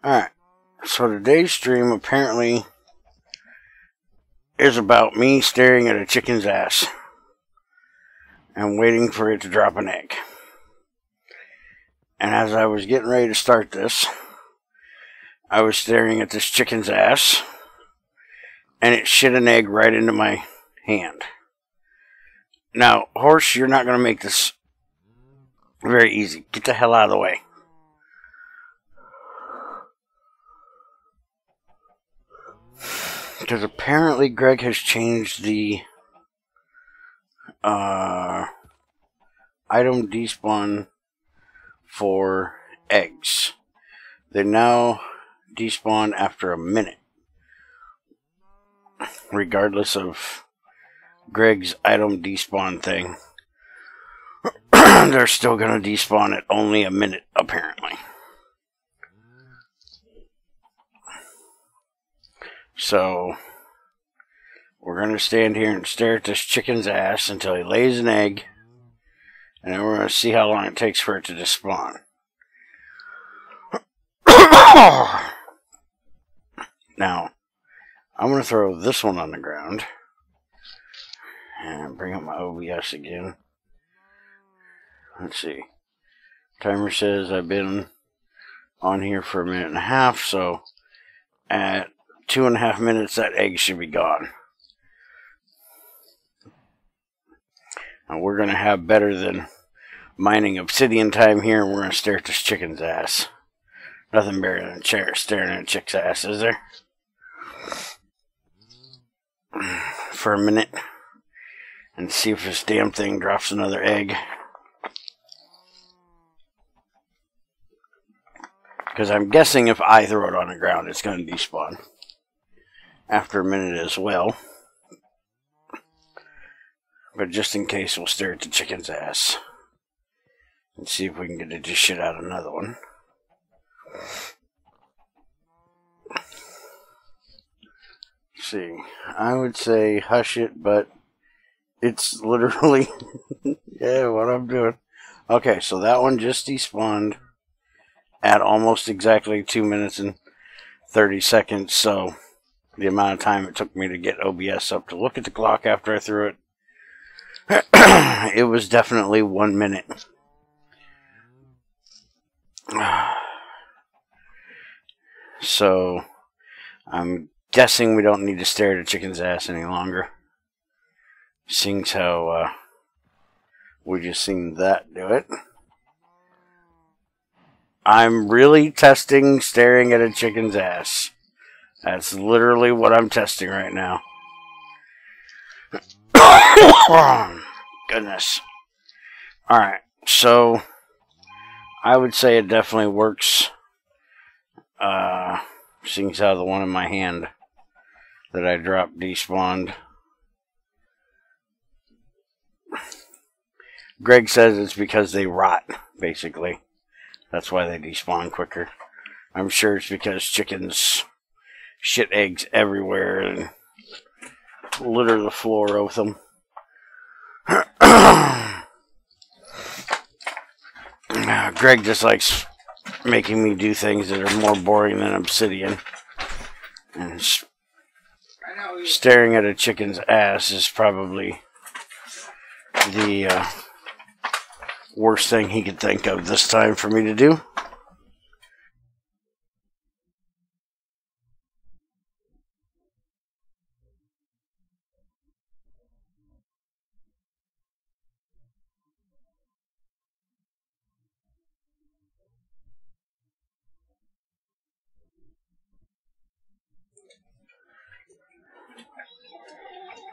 Alright, so today's stream apparently is about me staring at a chicken's ass and waiting for it to drop an egg. And as I was getting ready to start this, I was staring at this chicken's ass and it shit an egg right into my hand. Now, horse, you're not going to make this very easy. Get the hell out of the way. Because apparently Greg has changed the item despawn for eggs. They now despawn after a minute, regardless of Greg's item despawn thing. They're still going to despawn at only a minute, apparently. So, we're going to stand here and stare at this chicken's ass until he lays an egg. And then we're going to see how long it takes for it to despawn. Now, I'm going to throw this one on the ground. And bring up my OBS again. Let's see. Timer says I've been on here for a minute and a half, so at 2.5 minutes, that egg should be gone. And we're going to have better than mining obsidian time here, and we're going to stare at this chicken's ass. Nothing better than staring at a chick's ass, is there? For a minute. And see if this damn thing drops another egg. Because I'm guessing if I throw it on the ground, it's going to despawn after a minute as well. But just in case, we'll stare at the chicken's ass and see if we can get it to shit out another one. Let's see, I would say hush it, but it's literally yeah, what I'm doing. Okay, so that one just despawned at almost exactly 2 minutes and 30 seconds, so the amount of time it took me to get OBS up to look at the clock after I threw it, it was definitely 1 minute. So, I'm guessing we don't need to stare at a chicken's ass any longer. Seeing how we just seen that do it. I'm really testing staring at a chicken's ass. That's literally what I'm testing right now. Goodness. Alright, so I would say it definitely works. Seeing how the one in my hand that I dropped despawned. Greg says it's because they rot, basically. That's why they despawn quicker. I'm sure it's because chickens shit eggs everywhere and litter the floor with them. Greg just likes making me do things that are more boring than obsidian. And staring at a chicken's ass is probably the worst thing he could think of this time for me to do.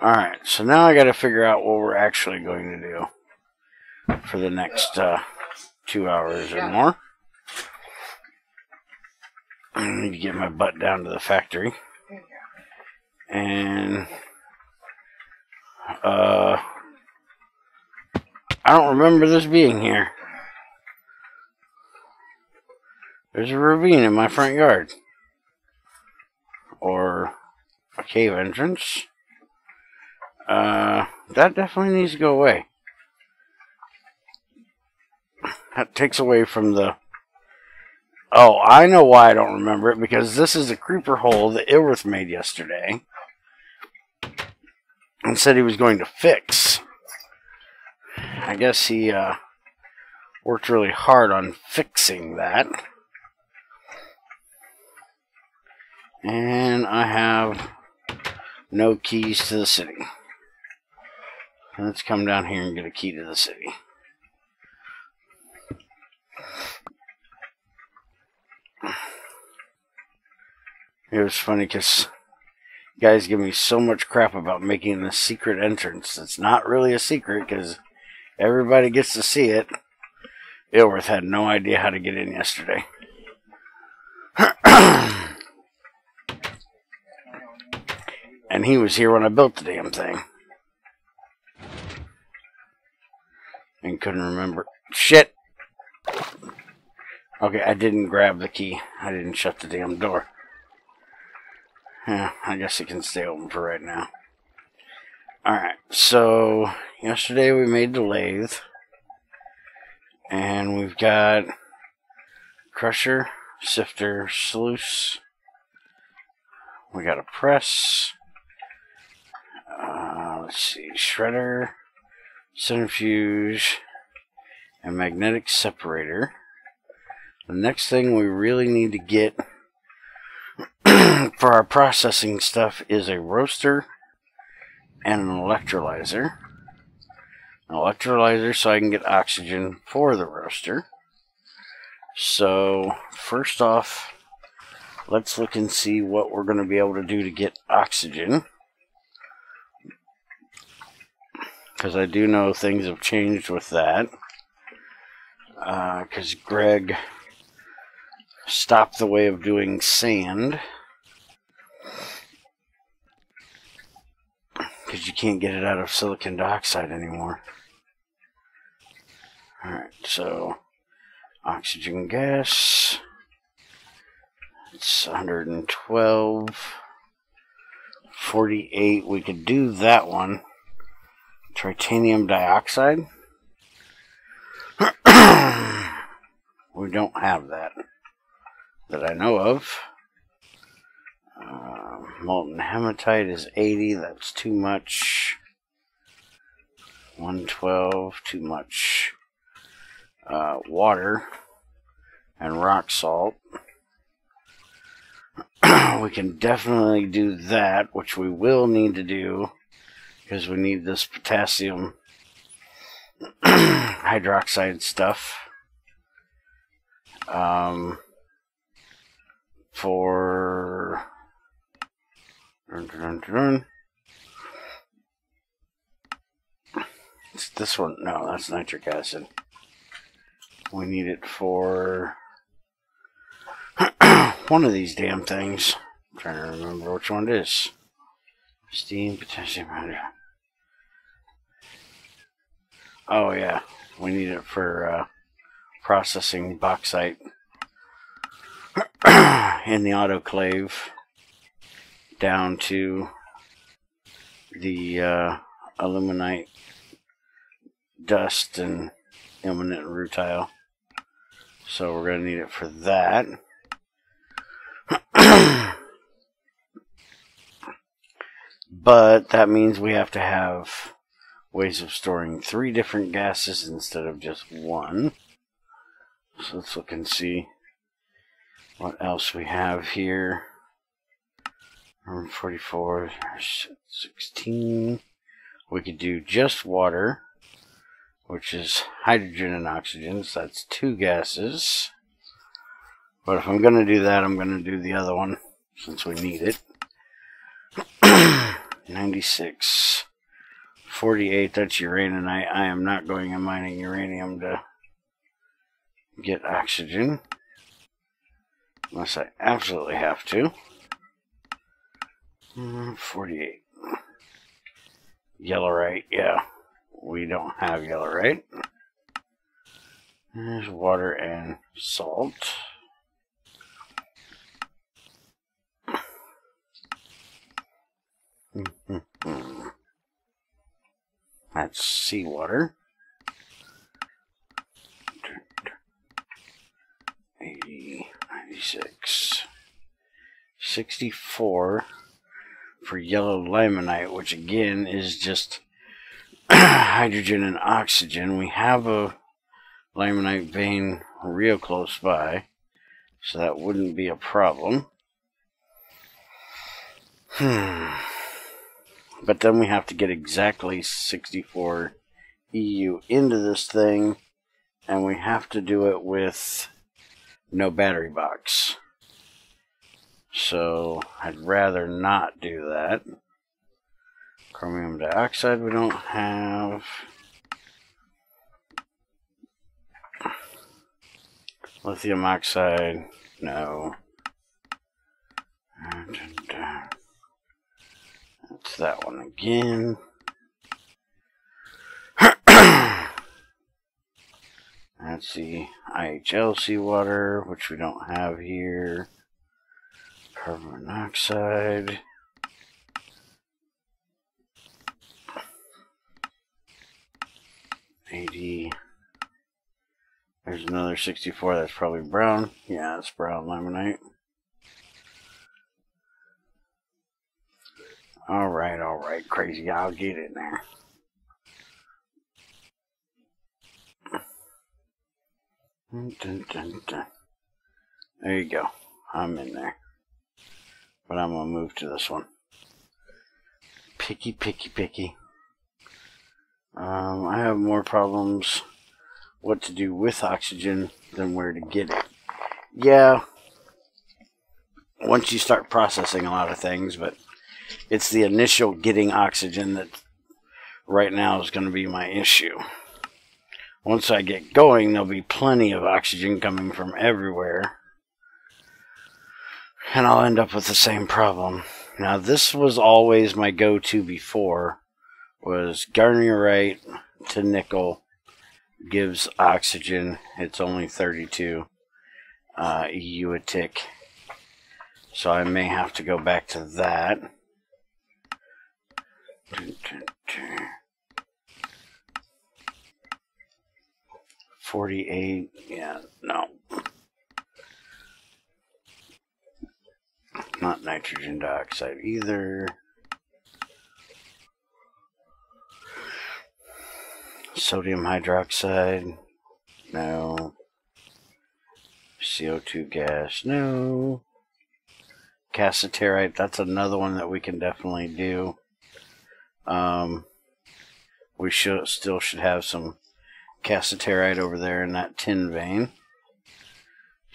Alright, so now I gotta figure out what we're actually going to do for the next 2 hours or more. I need to get my butt down to the factory. And I don't remember this being here. There's a ravine in my front yard. Or a cave entrance. That definitely needs to go away. That takes away from the Oh, I know why I don't remember it, because this is a creeper hole that Ilworth made yesterday and said he was going to fix. I guess he worked really hard on fixing that. And I have no keys to the city. Let's come down here and get a key to the city. It was funny because guys give me so much crap about making a secret entrance. It's not really a secret because everybody gets to see it. Ilworth had no idea how to get in yesterday. And he was here when I built the damn thing. And couldn't remember. Shit! Okay, I didn't grab the key. I didn't shut the damn door. Yeah, I guess it can stay open for right now. Alright, so yesterday we made the lathe. And we've got crusher, sifter, sluice. We got a press. Let's see, shredder, centrifuge, and magnetic separator. The next thing we really need to get for our processing stuff is a roaster and an electrolyzer. An electrolyzer so I can get oxygen for the roaster. So first off, let's look and see what we're going to be able to do to get oxygen. Because I do know things have changed with that. Because Greg stopped the way of doing sand. Because you can't get it out of silicon dioxide anymore. Alright, so oxygen gas. It's 112. 48. We could do that one. Titanium dioxide. We don't have that I know of. Molten hematite is 80. That's too much. 112. Too much. Water and rock salt. We can definitely do that, which we will need to do. Because we need this potassium hydroxide stuff for it's this one. No, that's nitric acid. We need it for one of these damn things. I'm trying to remember which one it is. Steam, potassium hydroxide. Oh yeah, we need it for processing bauxite in the autoclave down to the aluminite dust and ilmenite rutile. So we're going to need it for that. But that means we have to have ways of storing 3 different gases instead of just one. So let's look and see what else we have here. 44, 16. We could do just water, which is hydrogen and oxygen, so that's 2 gases. But if I'm going to do that, I'm going to do the other one, since we need it. 96. 48, that's uraninite. I am not going and mining uranium to get oxygen. Unless I absolutely have to. 48. Yellowite, yeah. We don't have yellowite. There's water and salt. That's seawater. 80. GT6. 64 for yellow limonite, which again is just hydrogen and oxygen. We have a limonite vein real close by, so that wouldn't be a problem. But then we have to get exactly 64 EU into this thing, and we have to do it with no battery box. So I'd rather not do that. Chromium dioxide we don't have. Lithium oxide, no. That's that one again. That's the IHL seawater, which we don't have here. Carbon monoxide. $80. There's another 64, that's probably brown. Yeah, it's brown limonite. Alright, crazy, I'll get in there. Dun, dun, dun. There you go, I'm in there. But I'm gonna move to this one. Picky. I have more problems what to do with oxygen than where to get it. Yeah, once you start processing a lot of things, but it's the initial getting oxygen that right now is going to be my issue. Once I get going, there'll be plenty of oxygen coming from everywhere, and I'll end up with the same problem. Now, this was always my go-to before, was garnierite to nickel gives oxygen. It's only 32 EU a tick, so I may have to go back to that. 48, yeah, no. Not nitrogen dioxide either. Sodium hydroxide, no. CO2 gas, no. Cassiterite, that's another one that we can definitely do. We still should have some cassiterite over there in that tin vein.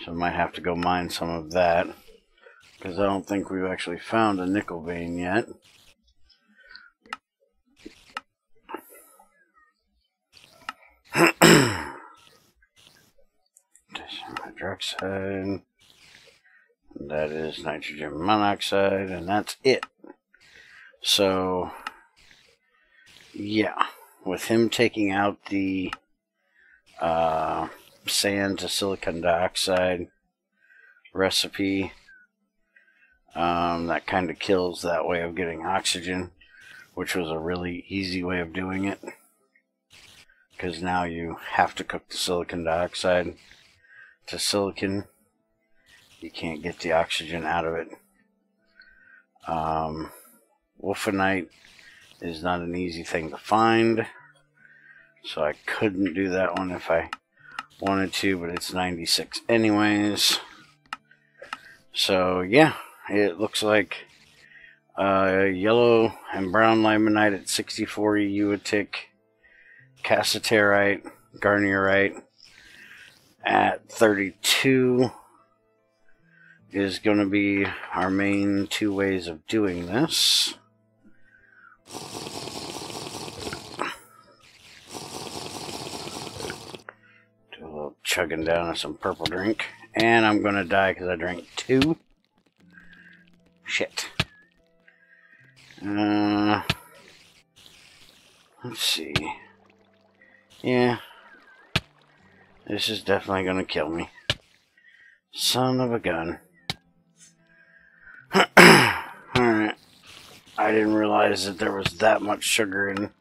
So I might have to go mine some of that, because I don't think we've actually found a nickel vein yet. Hydroxide, that is nitrogen monoxide, and that's it. So yeah, with him taking out the sand to silicon dioxide recipe, that kind of kills that way of getting oxygen, which was a really easy way of doing it, because now you have to cook the silicon dioxide to silicon. You can't get the oxygen out of it. Wolfenite is not an easy thing to find, so I couldn't do that one if I wanted to, but it's 96 anyways. So yeah, it looks like yellow and brown limonite at 64 EU a tick, cassiterite, garnierite at 32 is going to be our main two ways of doing this. Do a little chugging down of some purple drink, and I'm going to die because I drank 2. Shit. Let's see. Yeah. This is definitely going to kill me. Son of a gun. Alright. I didn't realize that there was that much sugar in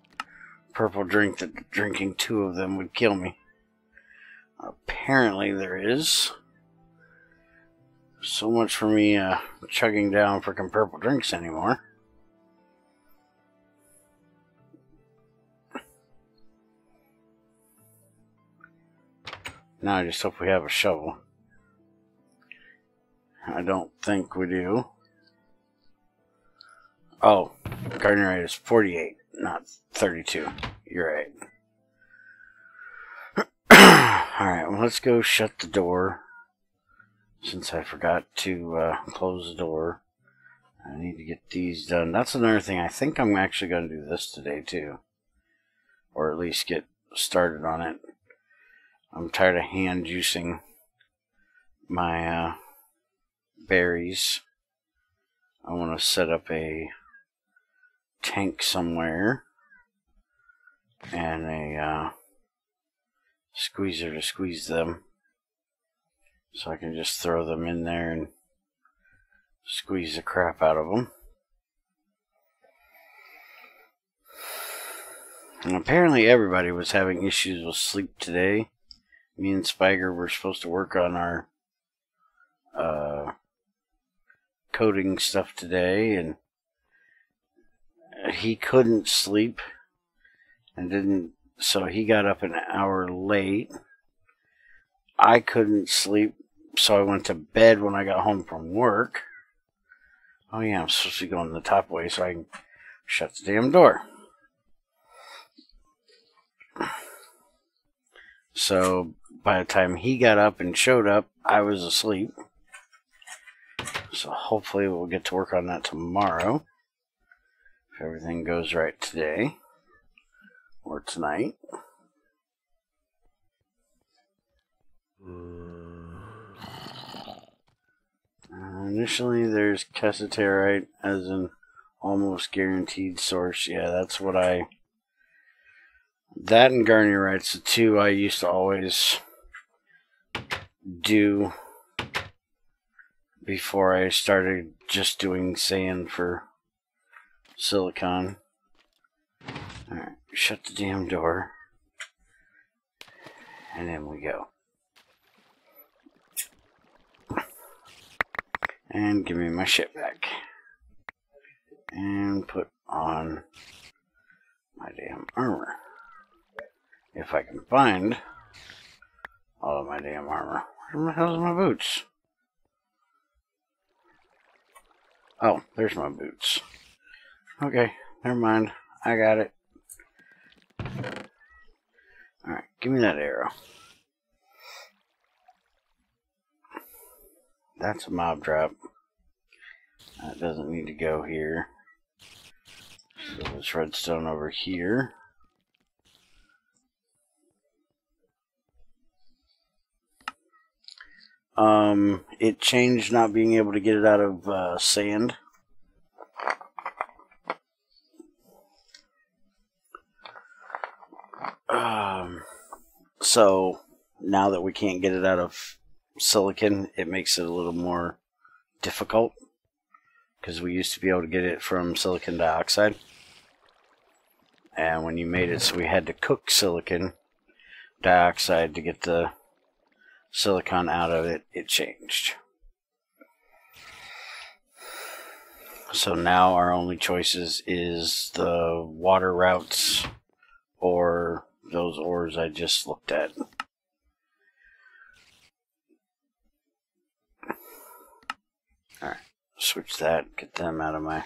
purple drink that drinking 2 of them would kill me. Apparently there is. So much for me chugging down freaking purple drinks anymore. Now I just hope we have a shovel. I don't think we do. Oh, gardening rate is 48, not 32. You're right. Alright, well, let's go shut the door. Since I forgot to close the door. I need to get these done. That's another thing. I think I'm actually going to do this today, too. Or at least get started on it. I'm tired of hand juicing my berries. I want to set up a tank somewhere and a squeezer to squeeze them, so I can just throw them in there and squeeze the crap out of them. And apparently everybody was having issues with sleep today. Me and Spiger were supposed to work on our coding stuff today, and he couldn't sleep and didn't, so he got up an hour late. I couldn't sleep, so I went to bed when I got home from work. Oh yeah, I'm supposed to be going the top way so I can shut the damn door. So by the time he got up and showed up, I was asleep. So hopefully we'll get to work on that tomorrow, if everything goes right today or tonight. Initially there's cassiterite as an almost guaranteed source. Yeah, that's what that and garnierite's the two I used to always do before I started just doing sand for silicon. Alright, shut the damn door. And in we go. And give me my shit back. And put on my damn armor. If I can find all of my damn armor. Where the hell's my boots? Oh, there's my boots. Okay, never mind. I got it. Alright, give me that arrow. That's a mob drop. That doesn't need to go here. So there's redstone over here. It changed not being able to get it out of sand. So now that we can't get it out of silicon, it makes it a little more difficult, because we used to be able to get it from silicon dioxide, and when you made it so we had to cook silicon dioxide to get the silicon out of it, it changed. So now our only choices is the water routes or those ores I just looked at. Alright, switch that, get them out of my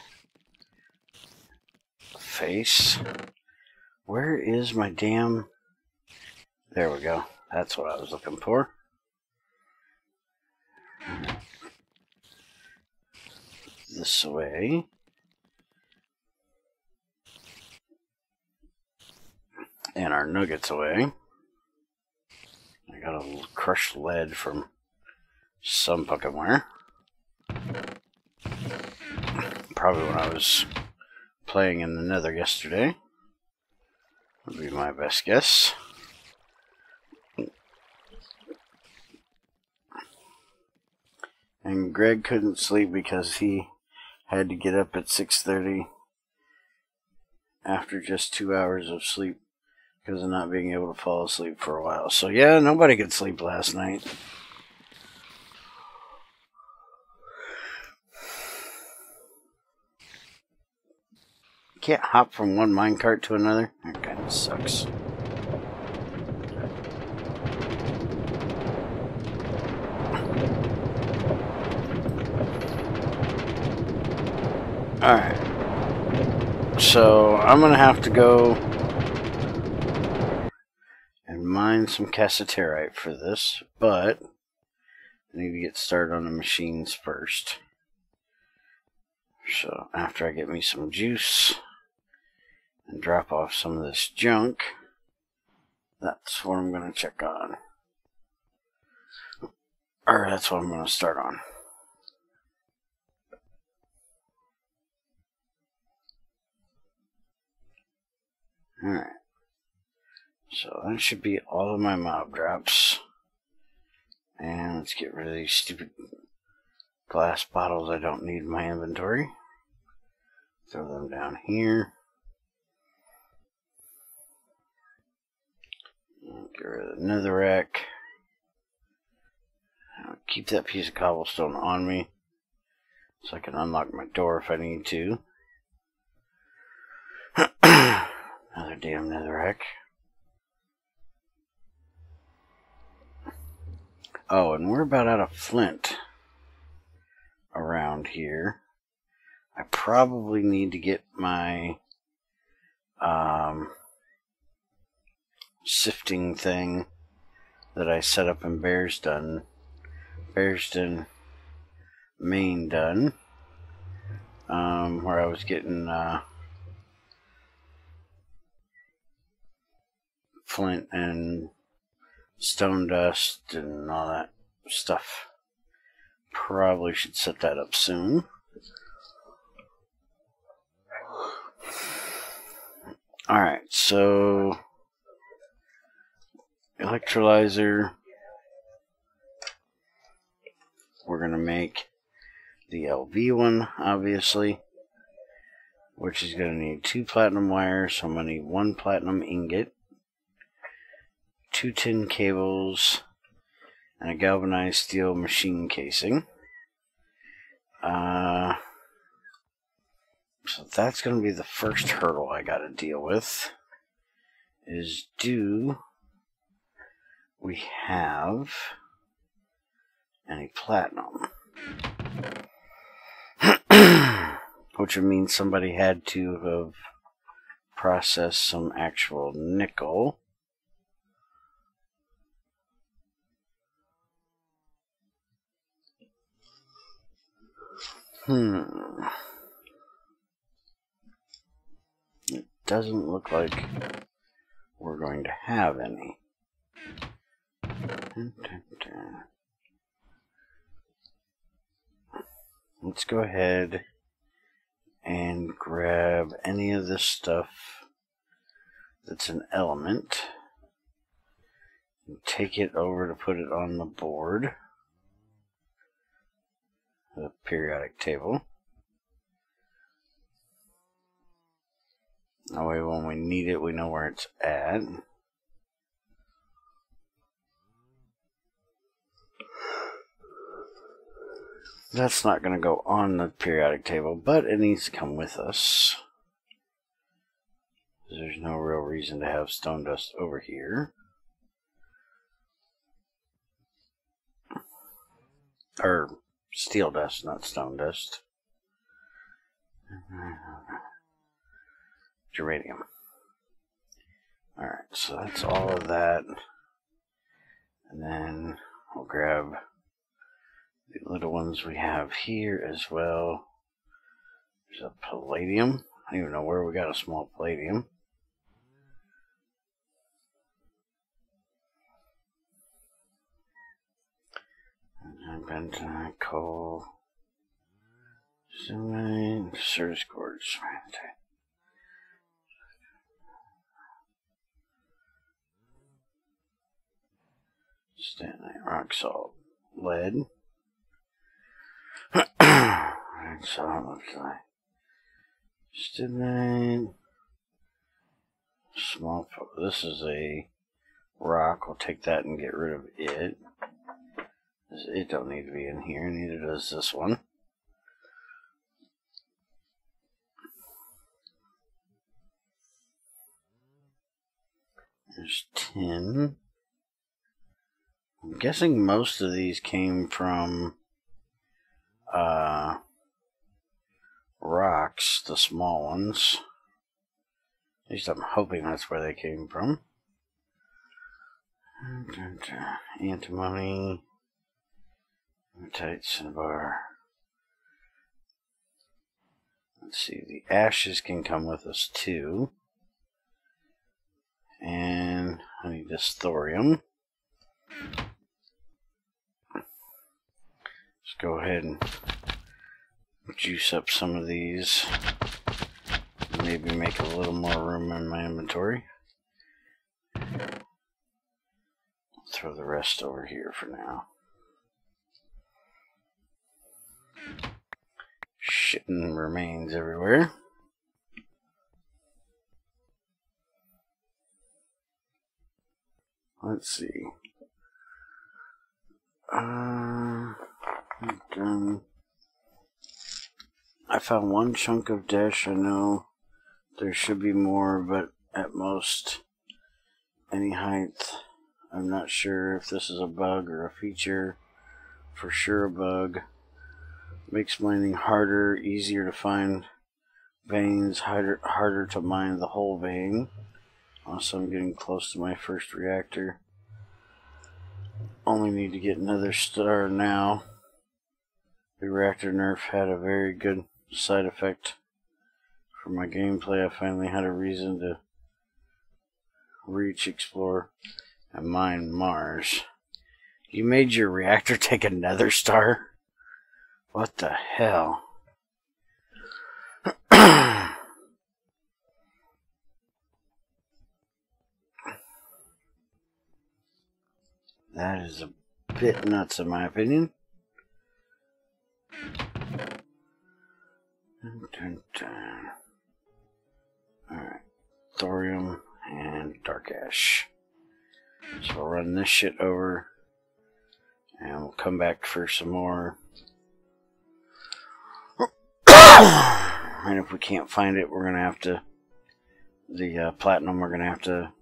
face. Where is my damn... There we go. That's what I was looking for. This way. And our nuggets away. I got a crushed lead from some fucking where. Probably when I was playing in the Nether yesterday. Would be my best guess. And Greg couldn't sleep because he had to get up at 6:30 after just 2 hours of sleep because of not being able to fall asleep for a while. So yeah, nobody could sleep last night. can't hop from one minecart to another? That kind of sucks. Alright. So, I'm gonna have to go and mine some cassiterite for this, but I need to get started on the machines first. So, after I get me some juice and drop off some of this junk, that's what I'm going to check on. Or that's what I'm going to start on. Alright. So that should be all of my mob drops. And let's get rid of these stupid glass bottles I don't need in my inventory. Throw them down here. Get rid of the netherrack. Keep that piece of cobblestone on me so I can unlock my door if I need to. Another damn netherrack. Oh, and we're about out of flint around here. I probably need to get my sifting thing that I set up in Bearsden, Maine done, where I was getting flint and stone dust and all that stuff. Probably should set that up soon. Alright, so electrolyzer. We're going to make the LV one, obviously, which is going to need 2 platinum wires, so I'm going to need 1 platinum ingot, 2 tin cables, and a galvanized steel machine casing. So that's going to be the first hurdle I got to deal with, is do we have any platinum? Which would mean somebody had to have processed some actual nickel. It doesn't look like we're going to have any. Let's go ahead and grab any of this stuff that's an element and take it over to put it on the board, the periodic table. That way when we need it, we know where it's at. That's not going to go on the periodic table, but it needs to come with us. There's no real reason to have stone dust over here. Or steel dust, not stone dust. Geranium. Alright, so that's all of that. And then we'll grab the little ones we have here as well. There's a palladium. I don't even know where we got a small palladium. And bentonite, coal, cement, service quartz. Stanite, rock salt, lead. Alright, so that looks like stanite. Small. This is a rock. We'll take that and get rid of it. It don't need to be in here. Neither does this one. There's tin. I'm guessing most of these came from rocks, the small ones. At least I'm hoping that's where they came from. Antimony. Tight cinnabar. Let's see, the ashes can come with us too. And I need this thorium. Let's go ahead and juice up some of these. Maybe make a little more room in my inventory. Throw the rest over here for now. Shitting remains everywhere. Let's see. Done. I found one chunk of dash. I know there should be more, but at most any height. I'm not sure if this is a bug or a feature. For sure a bug. Makes mining harder, easier to find veins, harder to mine the whole vein. Also, I'm getting close to my first reactor. Only need to get another star now. The reactor nerf had a very good side effect for my gameplay. I finally had a reason to reach, explore, and mine Mars. You made your reactor take a nether star? What the hell? That is a bit nuts in my opinion. Alright. Thorium and dark ash. So we'll run this shit over and we'll come back for some more. And if we can't find it, we're gonna have to platinum, we're gonna have to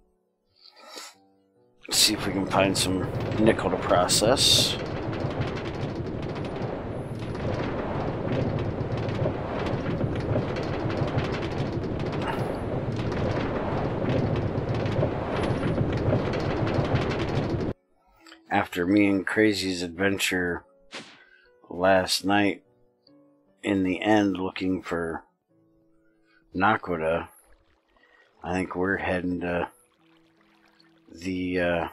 see if we can find some nickel to process. After me and Crazy's adventure last night, in the end looking for Naquita, I think we're heading to the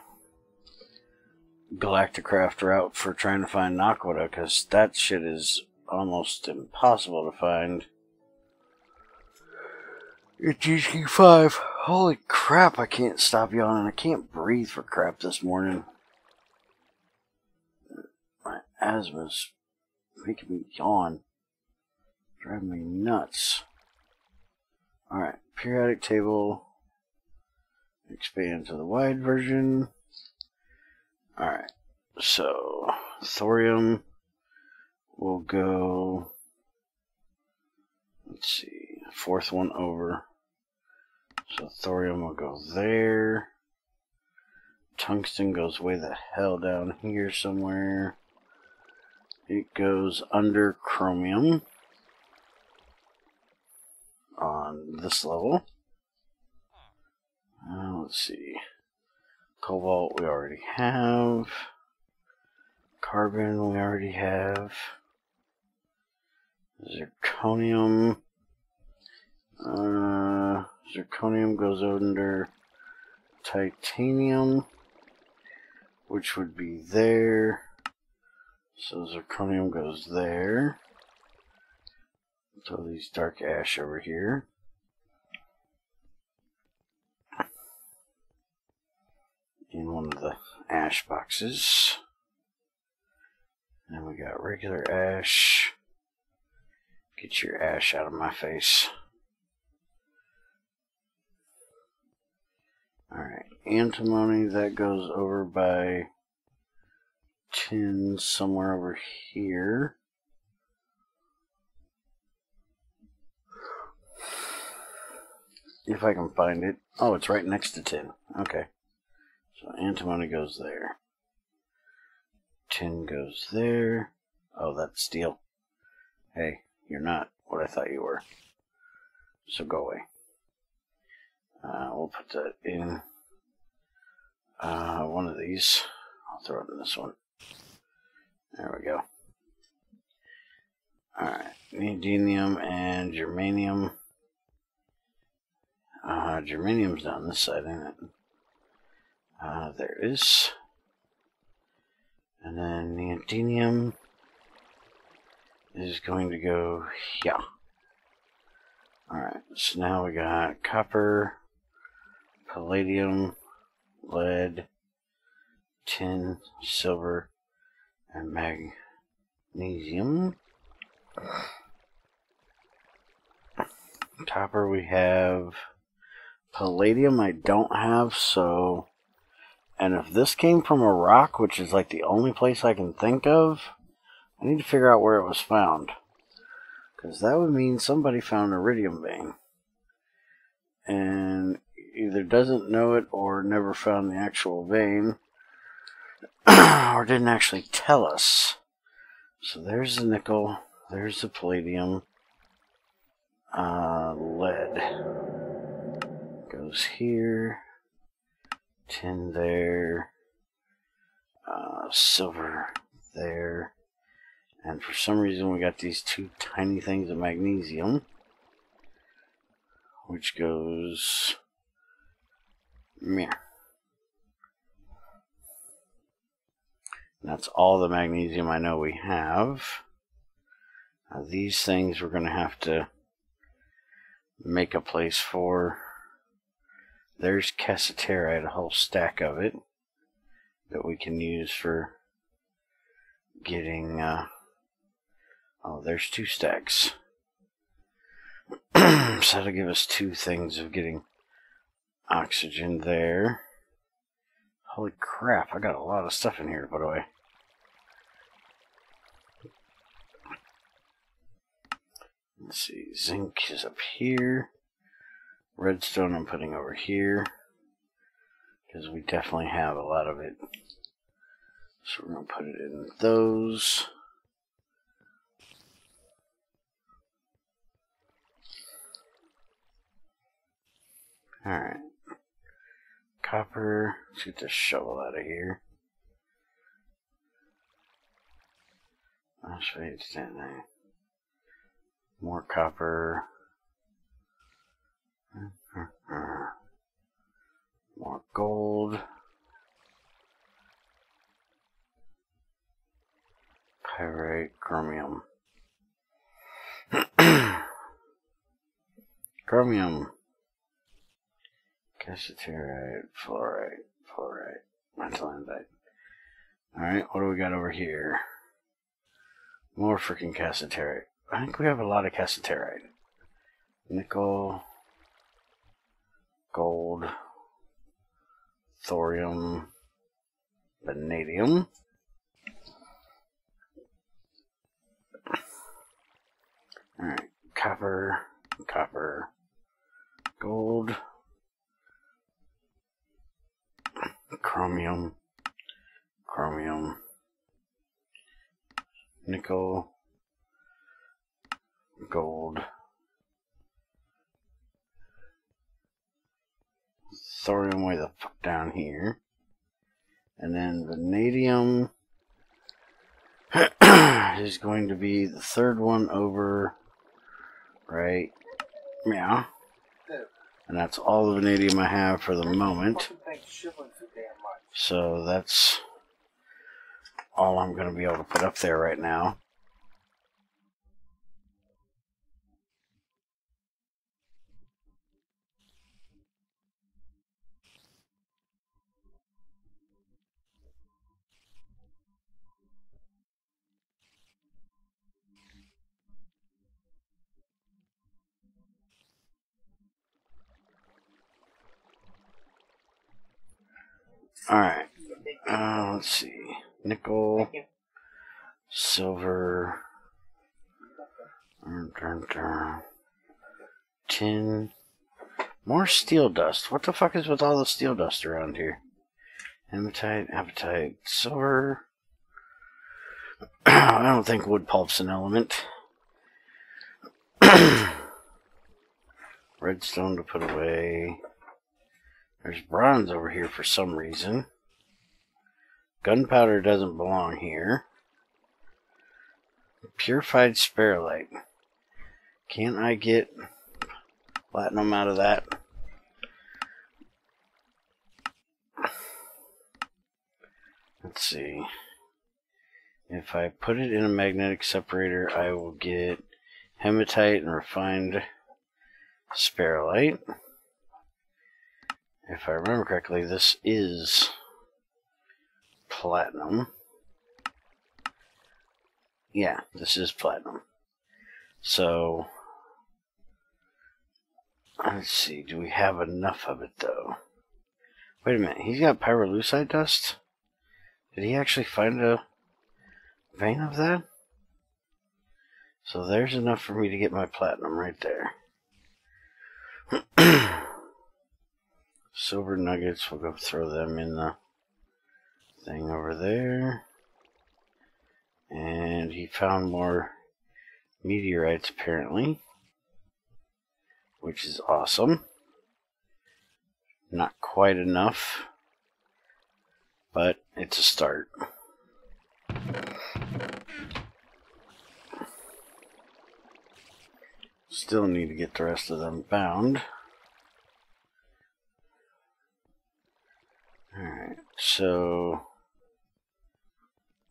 Galacticraft route for trying to find Naquita, because that shit is almost impossible to find in GT5. Holy crap, I can't stop yawning. I can't breathe for crap this morning. My asthma's making me yawn. Driving me nuts. Alright, periodic table. Expand to the wide version. Alright, so thorium will go, let's see, fourth one over. So thorium will go there. Tungsten goes way the hell down here somewhere. It goes under chromium on this level. Let's see. Cobalt we already have. Carbon we already have. Zirconium. Zirconium goes under titanium, which would be there. So zirconium goes there. Throw these dark ash over here. In one of the ash boxes. And we got regular ash. Get your ash out of my face. Alright, antimony, that goes over by tin somewhere over here. If I can find it. Oh, it's right next to tin. Okay. So antimony goes there. Tin goes there. Oh, that's steel. Hey, you're not what I thought you were. So go away. We'll put that in one of these. I'll throw it in this one. There we go. Alright, neodymium and germanium. Germanium's down this side, isn't it? There it is. And then neodymium is going to go here. Alright, so now we got copper, palladium, lead, tin, silver, and magnesium. Copper we have. Palladium I don't have, so... And if this came from a rock, which is like the only place I can think of, I need to figure out where it was found. Because that would mean somebody found an iridium vein. And either doesn't know it or never found the actual vein. Or didn't actually tell us. So there's the nickel. There's the palladium. Lead goes here. Tin there. Silver there. And for some reason we got these two tiny things of magnesium, which goes here. And that's all the magnesium I know we have. These things we're going to have to make a place for. There's cassiterite, a whole stack of it that we can use for getting oh, there's two stacks. So that'll give us two things of getting oxygen there. Holy crap, I got a lot of stuff in here to put away. Let's see, zinc is up here. Redstone I'm putting over here, because we definitely have a lot of it. So we're going to put it in those. Alright. Copper. Let's get this shovel out of here. Phosphate, standing. More copper. More gold. Pyrite, chromium. Chromium. Cassiterite, fluorite, metallandite. Alright, what do we got over here? More freaking cassiterite. I think we have a lot of cassiterite. Nickel, gold, thorium, vanadium. Alright, copper, gold, chromium, nickel, gold, thorium way the fuck down here, and then vanadium is going to be the third one over right now, and that's all the vanadium I have for the moment. So that's all I'm going to be able to put up there right now. Alright, let's see, nickel, silver, tin, More steel dust. What the fuck is with all the steel dust around here? Hematite, apatite, silver. I don't think wood pulp's an element. Redstone to put away. There's bronze over here for some reason. Gunpowder doesn't belong here. Purified sparolite. Can't I get platinum out of that? Let's see. If I put it in a magnetic separator, I will get hematite and refined sparolite. If I remember correctly, this is platinum. Yeah, this is platinum. So, let's see. Do we have enough of it, though? Wait a minute. He's got pyrolusite dust? Did he actually find a vein of that? So there's enough for me to get my platinum right there. Silver nuggets, we'll go throw them in the thing over there. And he found more meteorites apparently, which is awesome. Not quite enough, but it's a start. Still need to get the rest of them bound. Alright, so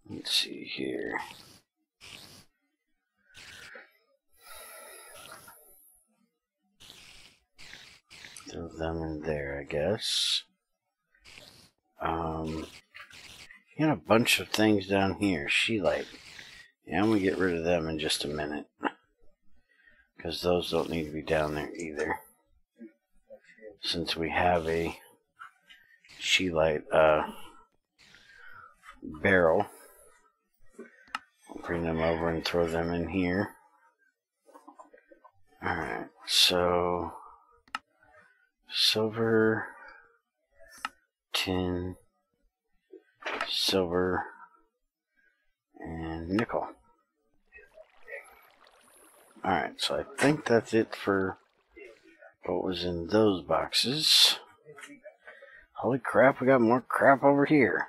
let's see here. Throw them in there, I guess. You got a bunch of things down here. Scheelite. Yeah, I'm gonna get rid of them in just a minute, because those don't need to be down there either. Since we have a scheelite barrel, I'll bring them over and throw them in here. Alright, so silver, tin, silver, and nickel. Alright, so I think that's it for what was in those boxes. Holy crap, we got more crap over here.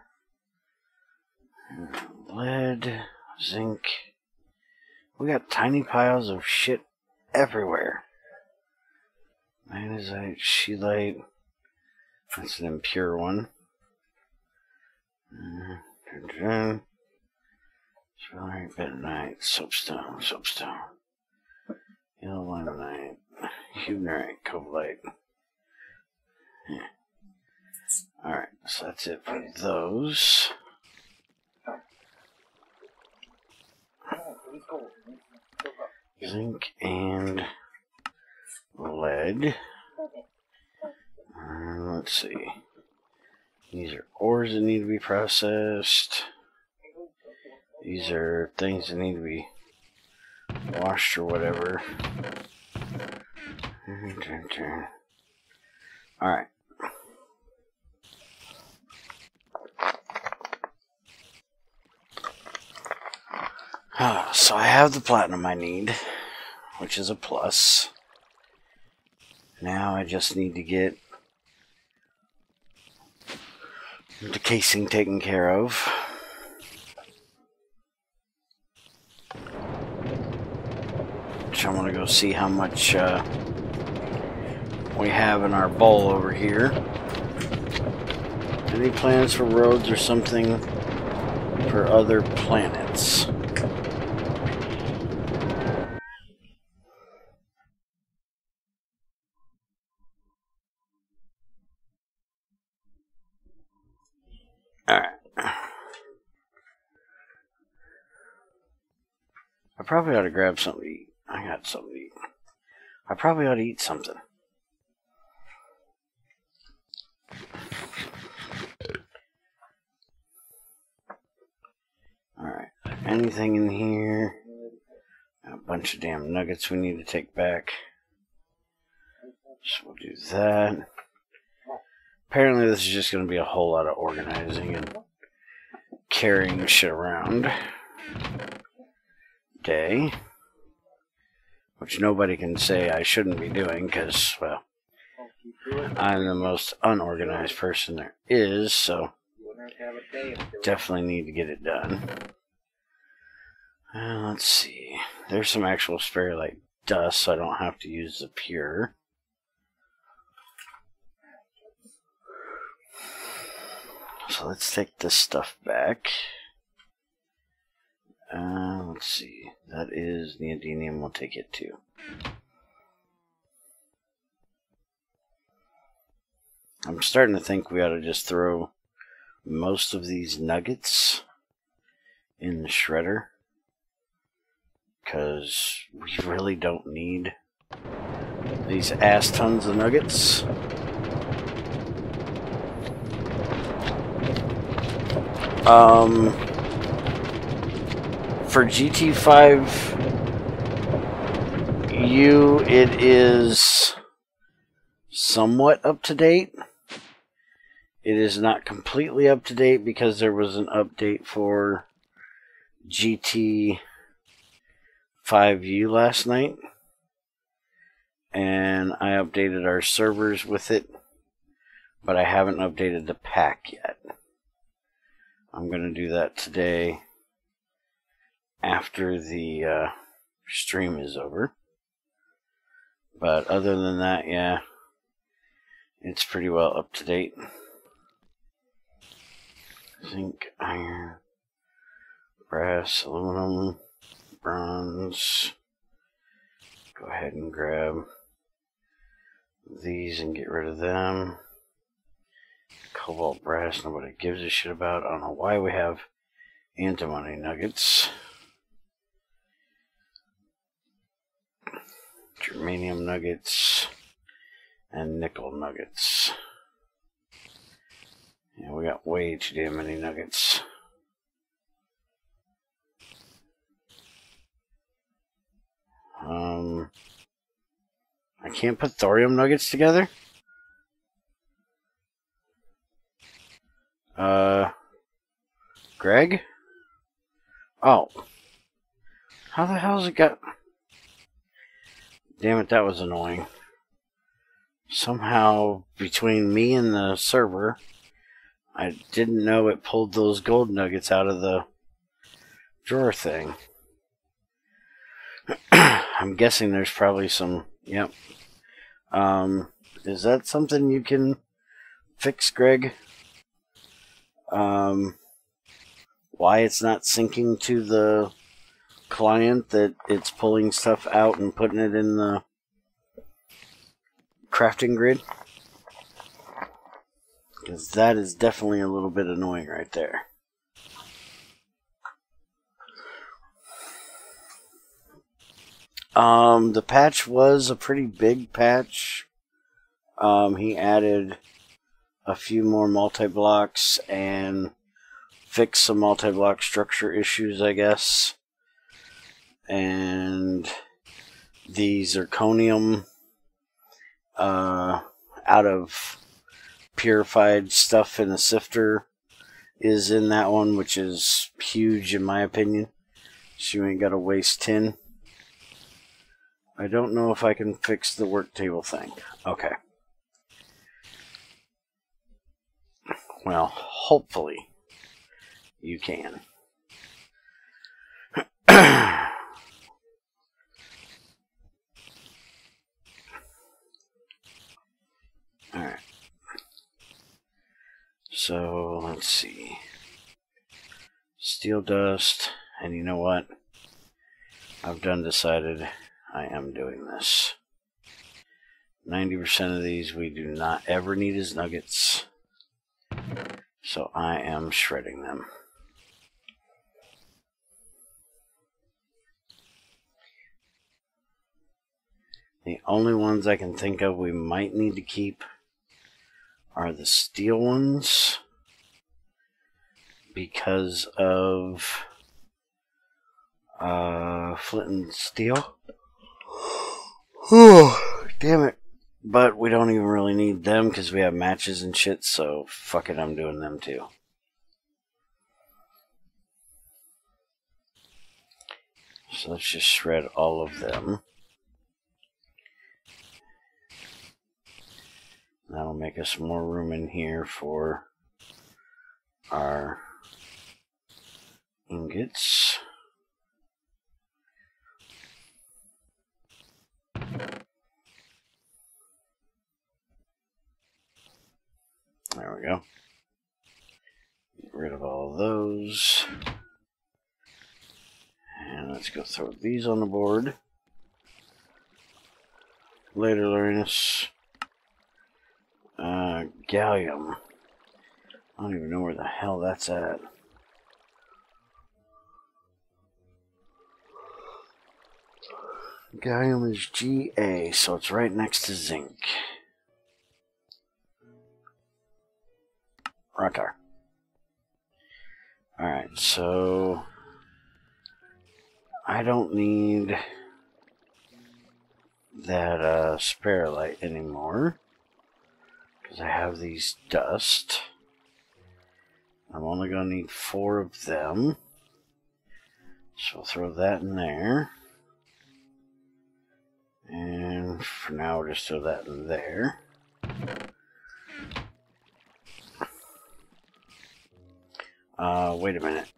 Lead, zinc. We got tiny piles of shit everywhere. Magnesite, scheelite. That's an impure one. Sphalerite, bentonite, soapstone. Yellow limonite, huberite, cobalite. Yeah. Alright, so that's it for those. Zinc and lead. Let's see. These are ores that need to be processed. These are things that need to be washed or whatever. Alright. So I have the platinum I need, which is a plus. Now I just need to get the casing taken care of. Which I want to go see how much we have in our bowl over here. Any plans for roads or something for other planets? Alright. I probably ought to grab something to eat. I got something to eat. I probably ought to eat something. Alright. Anything in here? A bunch of damn nuggets we need to take back. So we'll do that. Apparently this is just going to be a whole lot of organizing and carrying shit around. Day. Which nobody can say I shouldn't be doing because, well, I'm the most unorganized person there is, so definitely need to get it done. Let's see. There's some actual spare light dust, so I don't have to use the pure. So let's take this stuff back. Let's see. That is neodymium. We'll take it too. I'm starting to think we ought to just throw most of these nuggets in the shredder, because we really don't need these ass tons of nuggets. For GT5U, it is somewhat up to date. It is not completely up to date because there was an update for GT5U last night, and I updated our servers with it, but I haven't updated the pack yet. I'm going to do that today after the stream is over. But other than that, yeah, it's pretty well up to date. Zinc, iron, brass, aluminum, bronze. Go ahead and grab these and get rid of them. Cobalt, brass, nobody gives a shit about. I don't know why we have antimony nuggets. Germanium nuggets and nickel nuggets. Yeah, we got way too damn many nuggets. I can't put thorium nuggets together? Greg? Oh. How the hell's it got... Damn it, that was annoying. Somehow, between me and the server, I didn't know it pulled those gold nuggets out of the drawer thing. I'm guessing there's probably some... Yep. Is that something you can fix, Greg? Why it's not syncing to the client, that it's pulling stuff out and putting it in the crafting grid? Because that is definitely a little bit annoying right there. The patch was a pretty big patch. He added a few more multi-blocks and fixed some multi-block structure issues, I guess. And the zirconium out of purified stuff in the sifter is in that one, which is huge in my opinion. So you ain't gotta waste tin. I don't know if I can fix the work table thing. Okay. Well, hopefully you can. Alright. So, let's see. Steel dust. And you know what? I've done decided I am doing this. 90% of these we do not ever need as nuggets. So I am shredding them. The only ones I can think of we might need to keep are the steel ones, because of flint and steel. Oh, damn it. But we don't even really need them because we have matches and shit, so fuck it, I'm doing them too. So let's just shred all of them. That'll make us more room in here for our ingots. There we go. Get rid of all of those. And let's go throw these on the board. Later, Linus. Gallium. I don't even know where the hell that's at. Gallium is GA, so it's right next to zinc. Rotar. Alright, so I don't need that spare light anymore because I have these dust. I'm only going to need 4 of them, so I'll throw that in there. And for now, we'll just throw that in there. Wait a minute.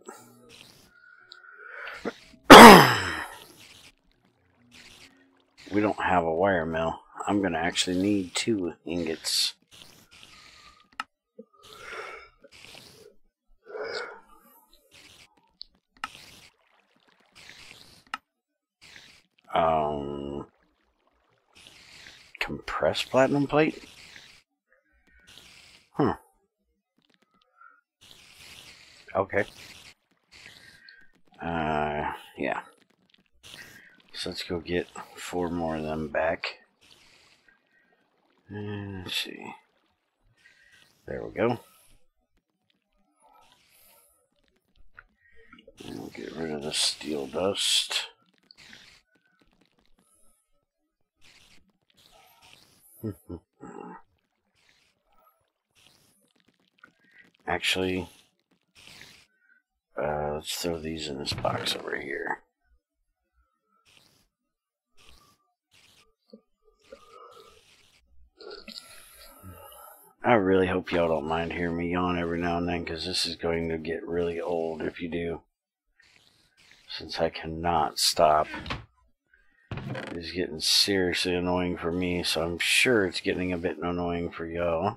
We don't have a wire mill. I'm going to actually need 2 ingots. Compressed platinum plate? Huh. Okay. Yeah. So let's go get 4 more of them back. And let's see. There we go. And we'll get rid of the steel dust. Actually, let's throw these in this box over here. I really hope y'all don't mind hearing me yawn every now and then, because this is going to get really old if you do. Since I cannot stop. It is getting seriously annoying for me, so I'm sure it's getting a bit annoying for y'all.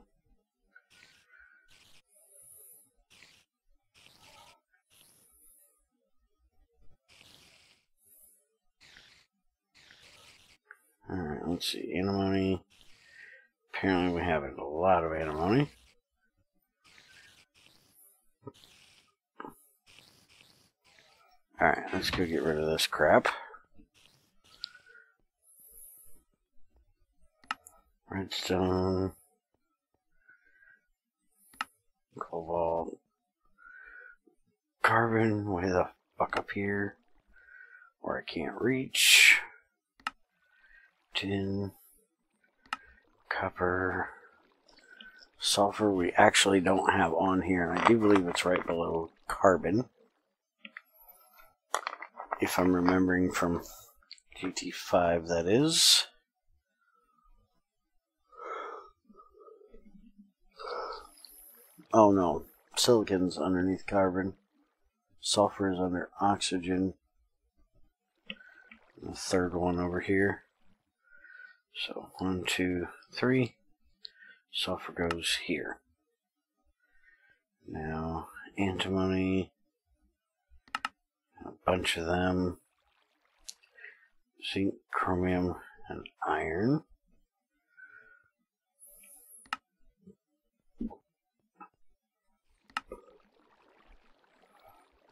Alright, let's see. Antimony. Apparently we have a lot of antimony. Alright, let's go get rid of this crap. Redstone. Cobalt. Carbon, way the fuck up here. Where I can't reach. Tin. Copper. Sulfur we actually don't have on here, and I do believe it's right below carbon. If I'm remembering from GT5, that is. Oh no, silicon's underneath carbon. Sulfur is under oxygen. The third one over here. So 1, 2, 3. Sulfur goes here. Now antimony. A bunch of them. Zinc, chromium, and iron.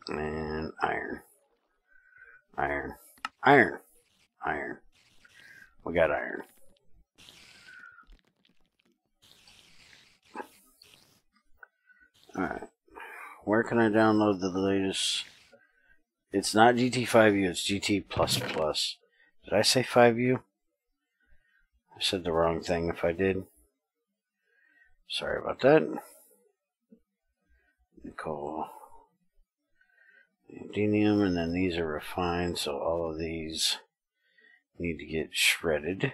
And iron. Iron. Iron. Iron. We got iron. Alright. Where can I download the latest? It's not GT5U, it's GT++. Did I say 5U? I said the wrong thing if I did. Sorry about that. Nickel. Neodymium, and then these are refined, so all of these need to get shredded.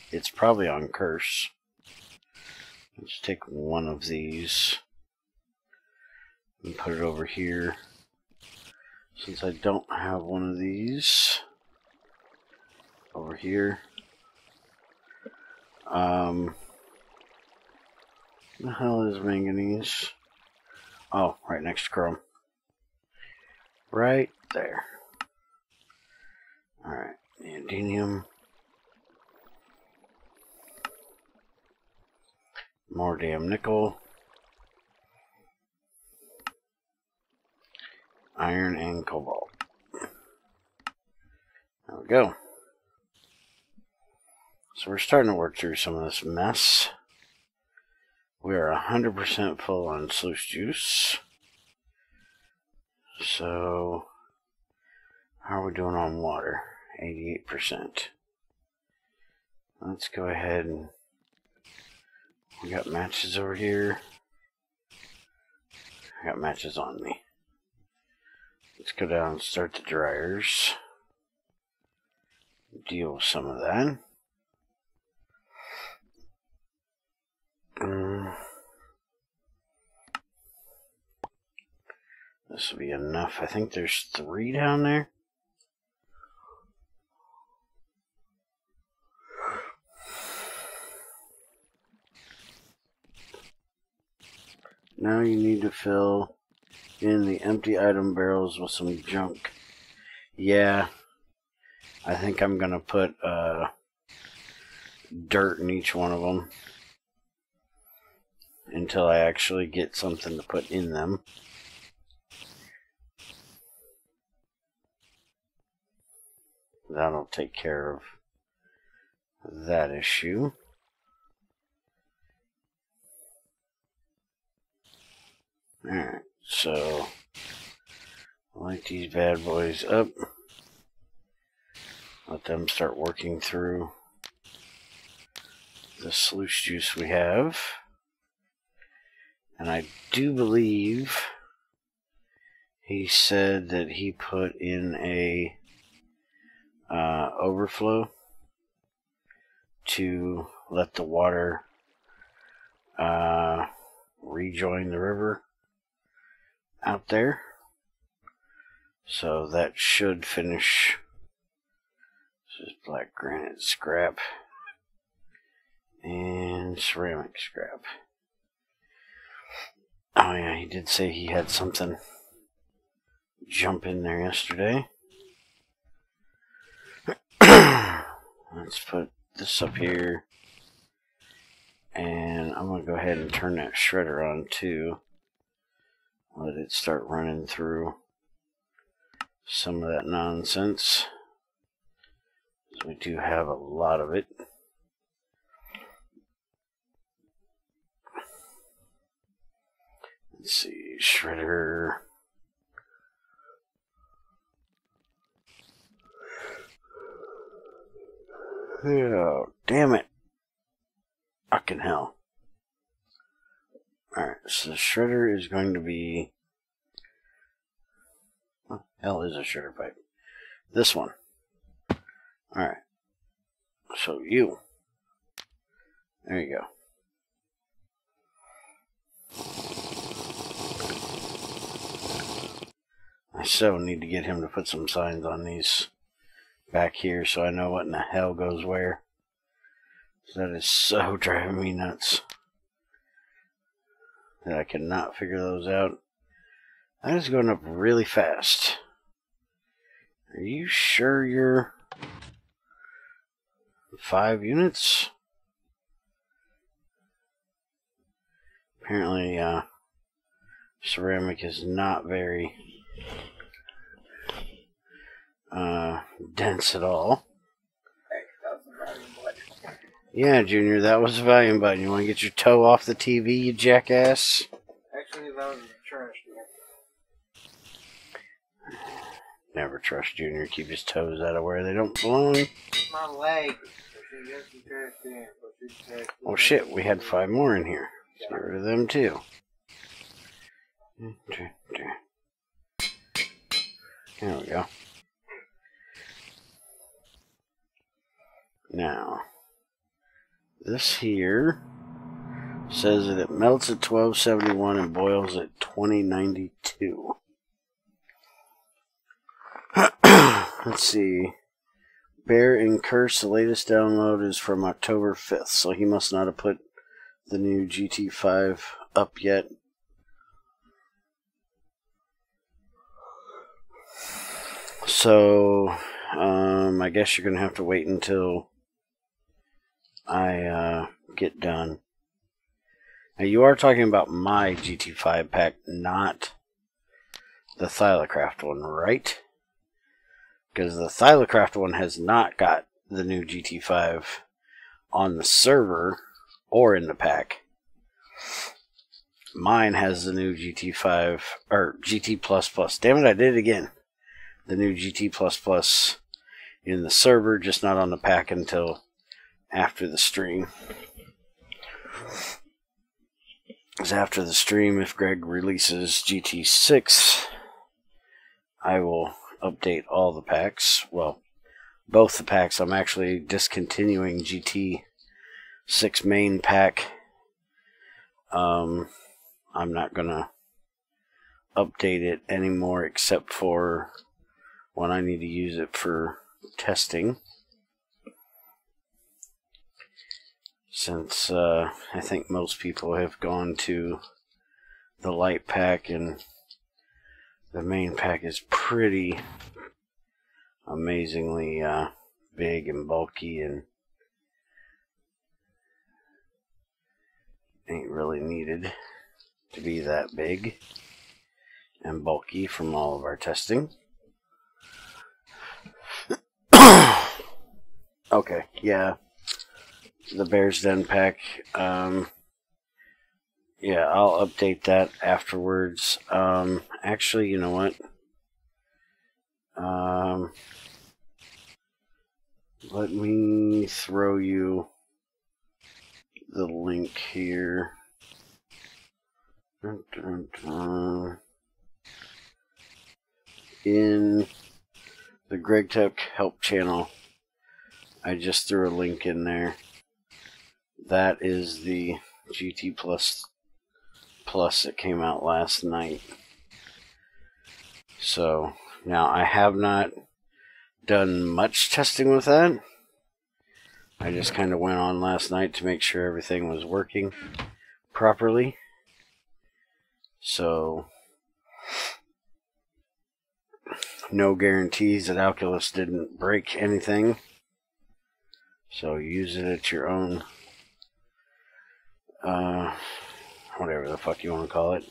It's probably on curse. Let's take one of these and put it over here. Since I don't have one of these over here. The hell is manganese? Oh, right next to chrome. Right there. Alright, neodymium. More damn nickel. Iron and cobalt. There we go. So we're starting to work through some of this mess. We are 100% full on sluice juice. So, how are we doing on water? 88%. Let's go ahead and we got matches over here. I got matches on me. Let's go down and start the dryers. Deal with some of that. This will be enough. I think there's 3 down there. Now you need to fill in the empty item barrels with some junk. Yeah, I think I'm gonna put dirt in each one of them until I actually get something to put in them. That'll take care of that issue. Alright, so light these bad boys up. Let them start working through the sluice juice we have. And I do believe he said that he put in a overflow to let the water rejoin the river out there. So that should finish. This is black granite scrap and ceramic scrap. Oh yeah, he did say he had something jump in there yesterday. Let's put this up here. And I'm going to go ahead and turn that shredder on too. Let it start running through some of that nonsense. We do have a lot of it. Let's see, shredder. Oh, damn it. Fucking hell. Alright, so the shredder is going to be... What the hell is a shredder pipe? This one. Alright. So you. There you go. I so need to get him to put some signs on these back here so I know what in the hell goes where. That is so driving me nuts that I cannot figure those out. That is going up really fast. Are you sure you're 5 units? Apparently, ceramic is not very dense at all. Yeah, Junior, that was the volume button. You want to get your toe off the TV, you jackass? Actually, that was the trash. Never trust Junior. Keep his toes out of where they don't belong. My leg. Oh shit, we had 5 more in here. Let's get rid of them too. There we go. Now, this here says that it melts at 1271 and boils at 2092. Let's see. Bear and Curse, the latest download is from October 5th, so he must not have put the new GT5 up yet. So, I guess you're going to have to wait until I get done. Now, you are talking about my GT5 pack, not the Thylacraft one, right? Because the Thylacraft one has not got the new GT5 on the server or in the pack. Mine has the new GT5, or GT++. Damn it, I did it again. The new GT++ in the server, just not on the pack until after the stream. Because after the stream, if Greg releases GT6, I will update all the packs. Well, both the packs. I'm actually discontinuing GT6 main pack. I'm not gonna update it anymore except for when I need to use it for testing. Since I think most people have gone to the light pack, and the main pack is pretty amazingly big and bulky, and ain't really needed to be that big and bulky from all of our testing. Okay, yeah. The Bear's Den pack. Yeah, I'll update that afterwards. Actually, you know what? Let me throw you the link here. In the Greg Tech Help channel, I just threw a link in there. That is the GT Plus that came out last night. So now I have not done much testing with that. I just kind of went on last night to make sure everything was working properly. So no guarantees that Alculus didn't break anything. So use it at your own whatever the fuck you want to call it.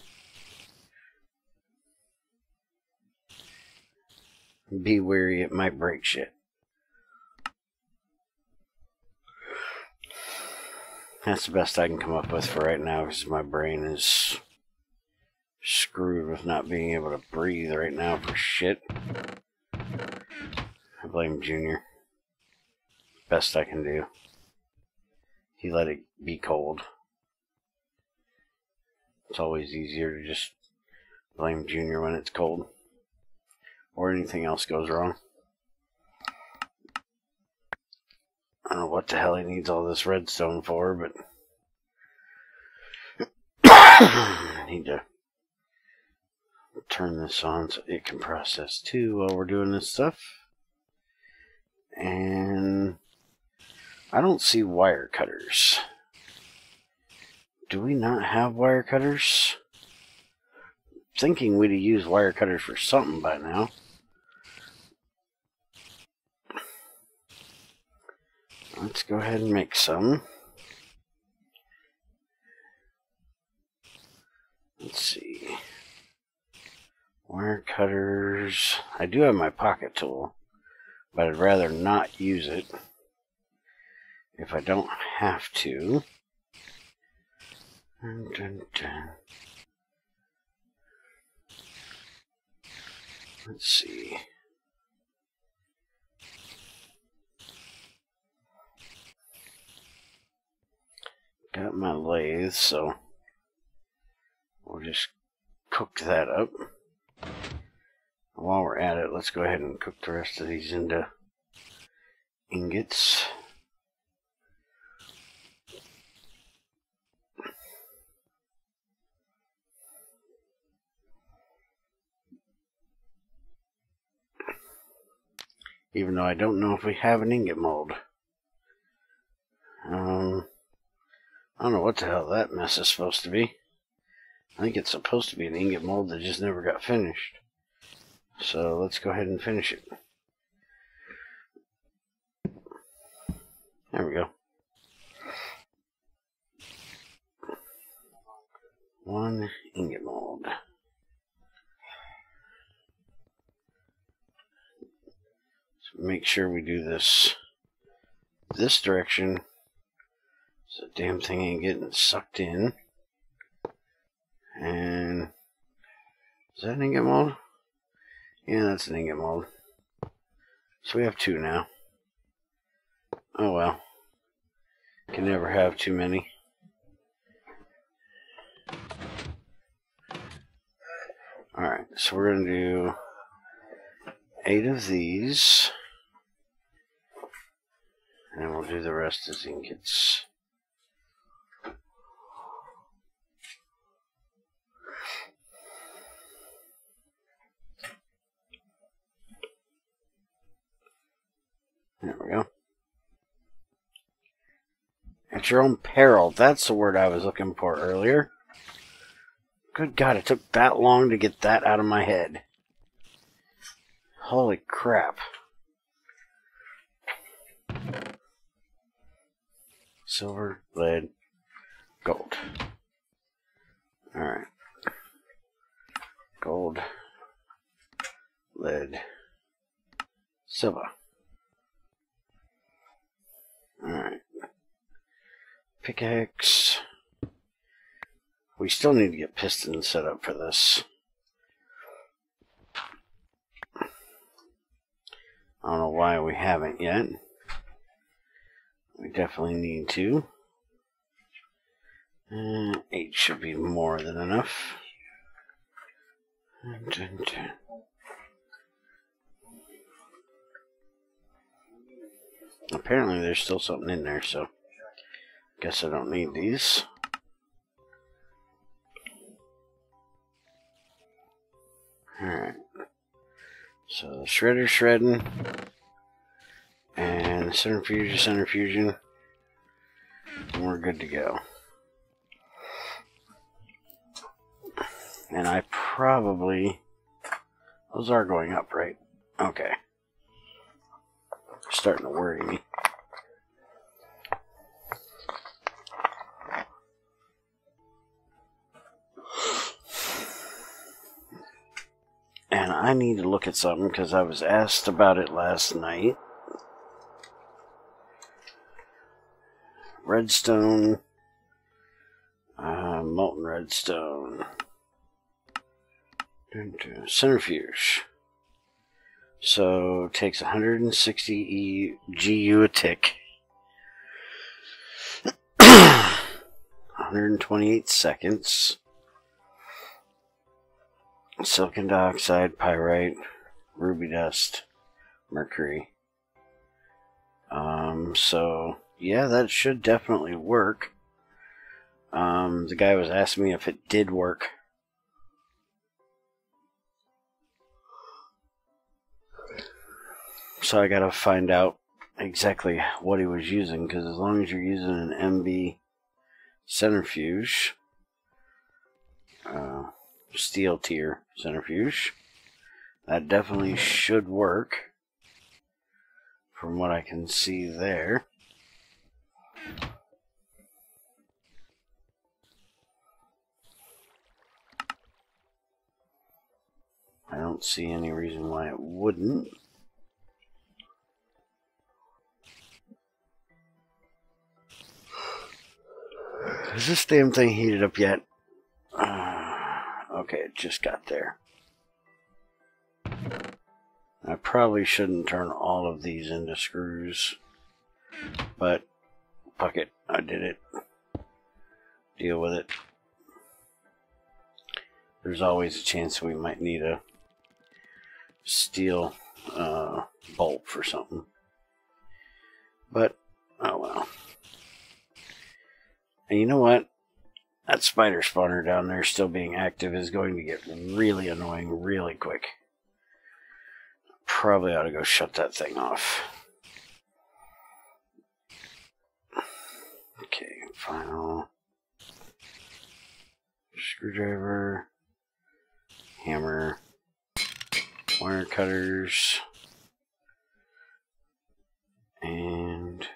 Be wary, it might break shit. That's the best I can come up with for right now, because my brain is screwed with not being able to breathe right now for shit. I blame Junior. Best I can do. He let it be cold. It's always easier to just blame Junior when it's cold, or anything else goes wrong. I don't know what the hell he needs all this redstone for, but I need to turn this on so it can process too while we're doing this stuff. And I don't see wire cutters. Do we not have wire cutters? Thinking we'd use wire cutters for something by now. Let's go ahead and make some. Let's see. Wire cutters. I do have my pocket tool, but I'd rather not use it if I don't have to. Dun, dun, dun. Let's see. got my lathe, so we'll just cook that up. While we're at it, let's go ahead and cook the rest of these into ingots. Even though I don't know if we have an ingot mold. I don't know what the hell that mess is supposed to be. I think it's supposed to be an ingot mold that just never got finished. So let's go ahead and finish it. There we go. One ingot mold. So make sure we do this direction so the damn thing ain't getting sucked in. And is that an ingot mold? Yeah, that's an ingot mold. So we have two now. Oh well. Can never have too many. Alright, so we're going to do 8 of these. And we'll do the rest as ingots. There we go. At your own peril. That's the word I was looking for earlier. Good God, it took that long to get that out of my head. Holy crap. Silver, lead, gold. Alright. Gold, lead, silver. Alright. Pickaxe. We still need to get pistons set up for this. I don't know why we haven't yet. We definitely need to. 8 should be more than enough. Apparently there's still something in there, so guess I don't need these. Alright. So the shredder shredding. And centrifuge is centrifuging. And we're good to go. And I probably... Those are going up, right? Okay. Starting to worry me. And I need to look at something because I was asked about it last night. Redstone. Molten redstone. Centrifuge. So it takes 160 GU a tick. 128 seconds. Silicon dioxide, pyrite, ruby dust, mercury. So yeah, that should definitely work. The guy was asking me if it did work. So I gotta find out exactly what he was using, because as long as you're using an MB centrifuge, steel tier centrifuge, that definitely should work from what I can see there. I don't see any reason why it wouldn't. Is this damn thing heated up yet? Okay, it just got there. I probably shouldn't turn all of these into screws, but fuck it, I did it. deal with it. There's always a chance we might need a steel bolt for something. But, oh well. And you know what? That spider spawner down there still being active is going to get really annoying really quick. Probably ought to go shut that thing off. Okay, final screwdriver, hammer, wire cutters, and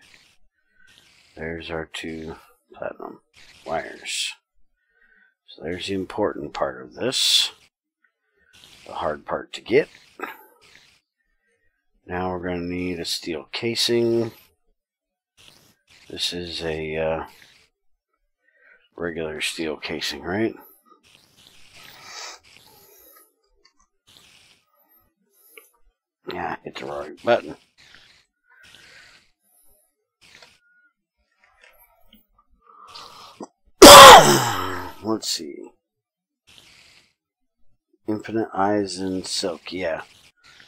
there's our 2 platinum wires. So there's the important part of this, the hard part to get. Now we're going to need a steel casing. This is a regular steel casing, right? Yeah, hit the wrong button. Let's see. Infinite eyes and silk, yeah.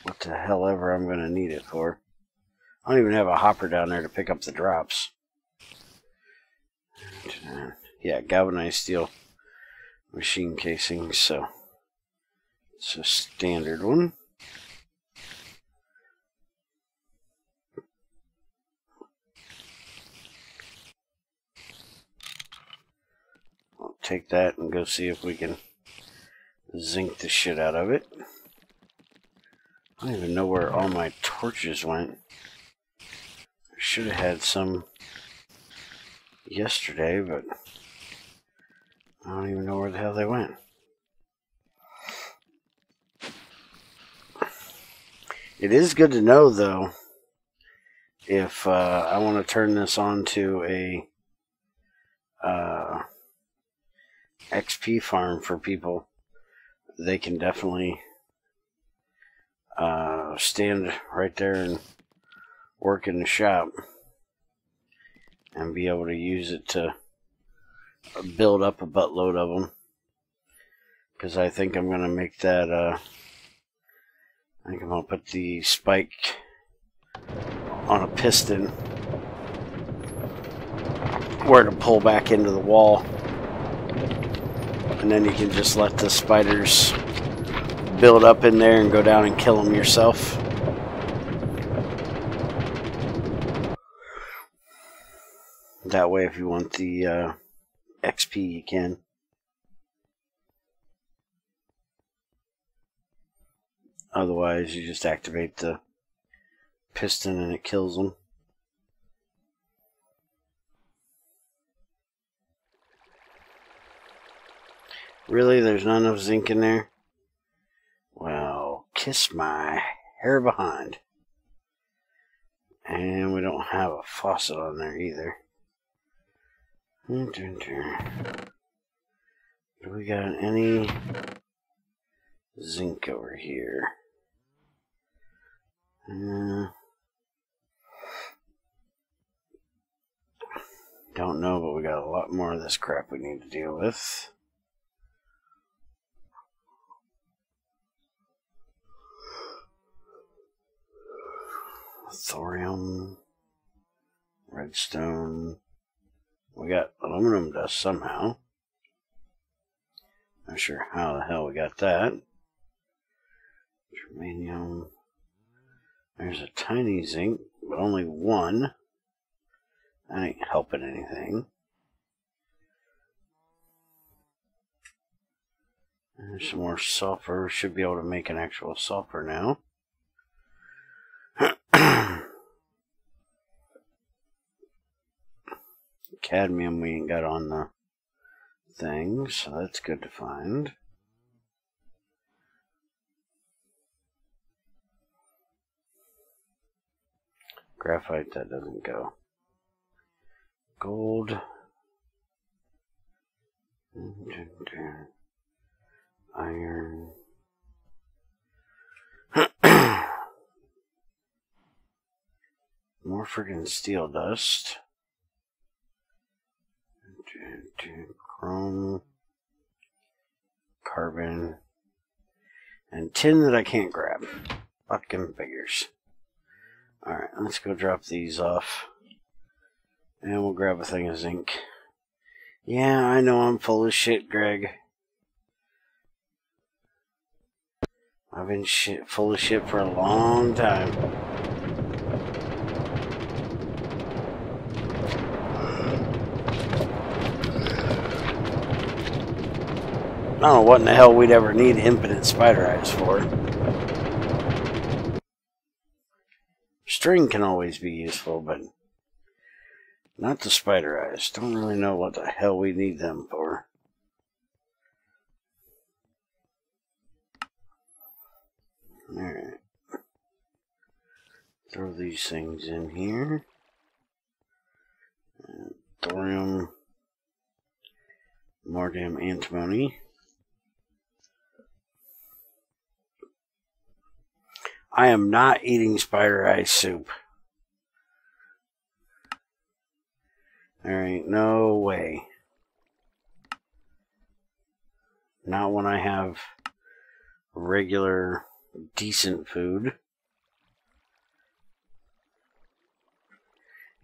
What the hell ever I'm going to need it for. I don't even have a hopper down there to pick up the drops. Yeah, galvanized steel machine casing, so it's a standard one. I'll take that and go see if we can zinc the shit out of it. I don't even know where all my torches went. I should have had some yesterday, but I don't even know where the hell they went. It is good to know, though, if I want to turn this on to a XP farm for people, they can definitely stand right there and work in the shop and be able to use it to build up a buttload of them. Because I think I'm going to make that, I think I'm going to put the spike on a piston where to pull back into the wall. And then you can just let the spiders build up in there and go down and kill them yourself. That way, if you want the XP, you can. Otherwise, you just activate the piston and it kills them. Really? There's not enough zinc in there? Well, kiss my hair behind. And we don't have a faucet on there either. Do we got any zinc over here? Don't know, but we got a lot more of this crap we need to deal with. Thorium, redstone. We got aluminum dust somehow. Not sure how the hell we got that. Germanium. There's a tiny zinc, but only one. That ain't helping anything. There's some more sulfur. Should be able to make an actual sulfur now. Cadmium we ain't got on the thing, so that's good to find. Graphite, that doesn't go. Gold. Iron. More friggin' steel dust. Carbon. And tin that I can't grab. Fucking figures. Alright, let's go drop these off. And we'll grab a thing of zinc. Yeah, I know I'm full of shit, Greg. I've been full of shit for a long time. I don't know what in the hell we'd ever need infinite spider eyes for. String can always be useful, but not the spider eyes. Don't really know what the hell we need them for. Alright. Throw these things in here. And thorium. More damn antimony. I am not eating spider eye soup. There ain't no way. Not when I have regular, decent food.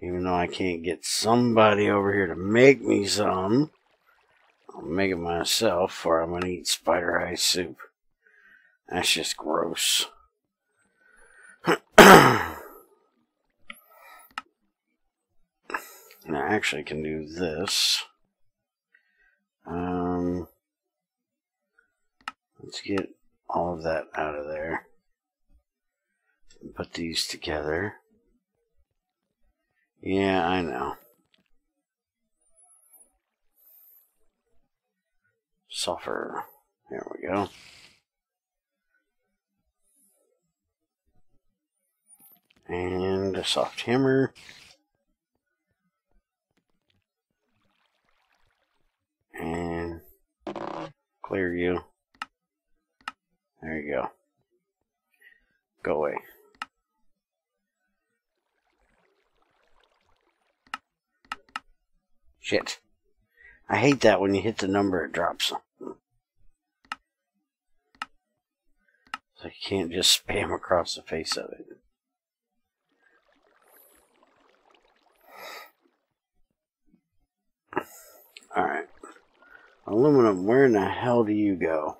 Even though I can't get somebody over here to make me some, I'll make it myself, or I'm going to eat spider eye soup. That's just gross. And I actually can do this. Let's get all of that out of there. And put these together. Yeah, I know. Sulfur. There we go. And a soft hammer. And clear you. There you go. Go away. Shit. I hate that when you hit the number it drops. So you can't just spam across the face of it. Alright. Aluminum, where in the hell do you go?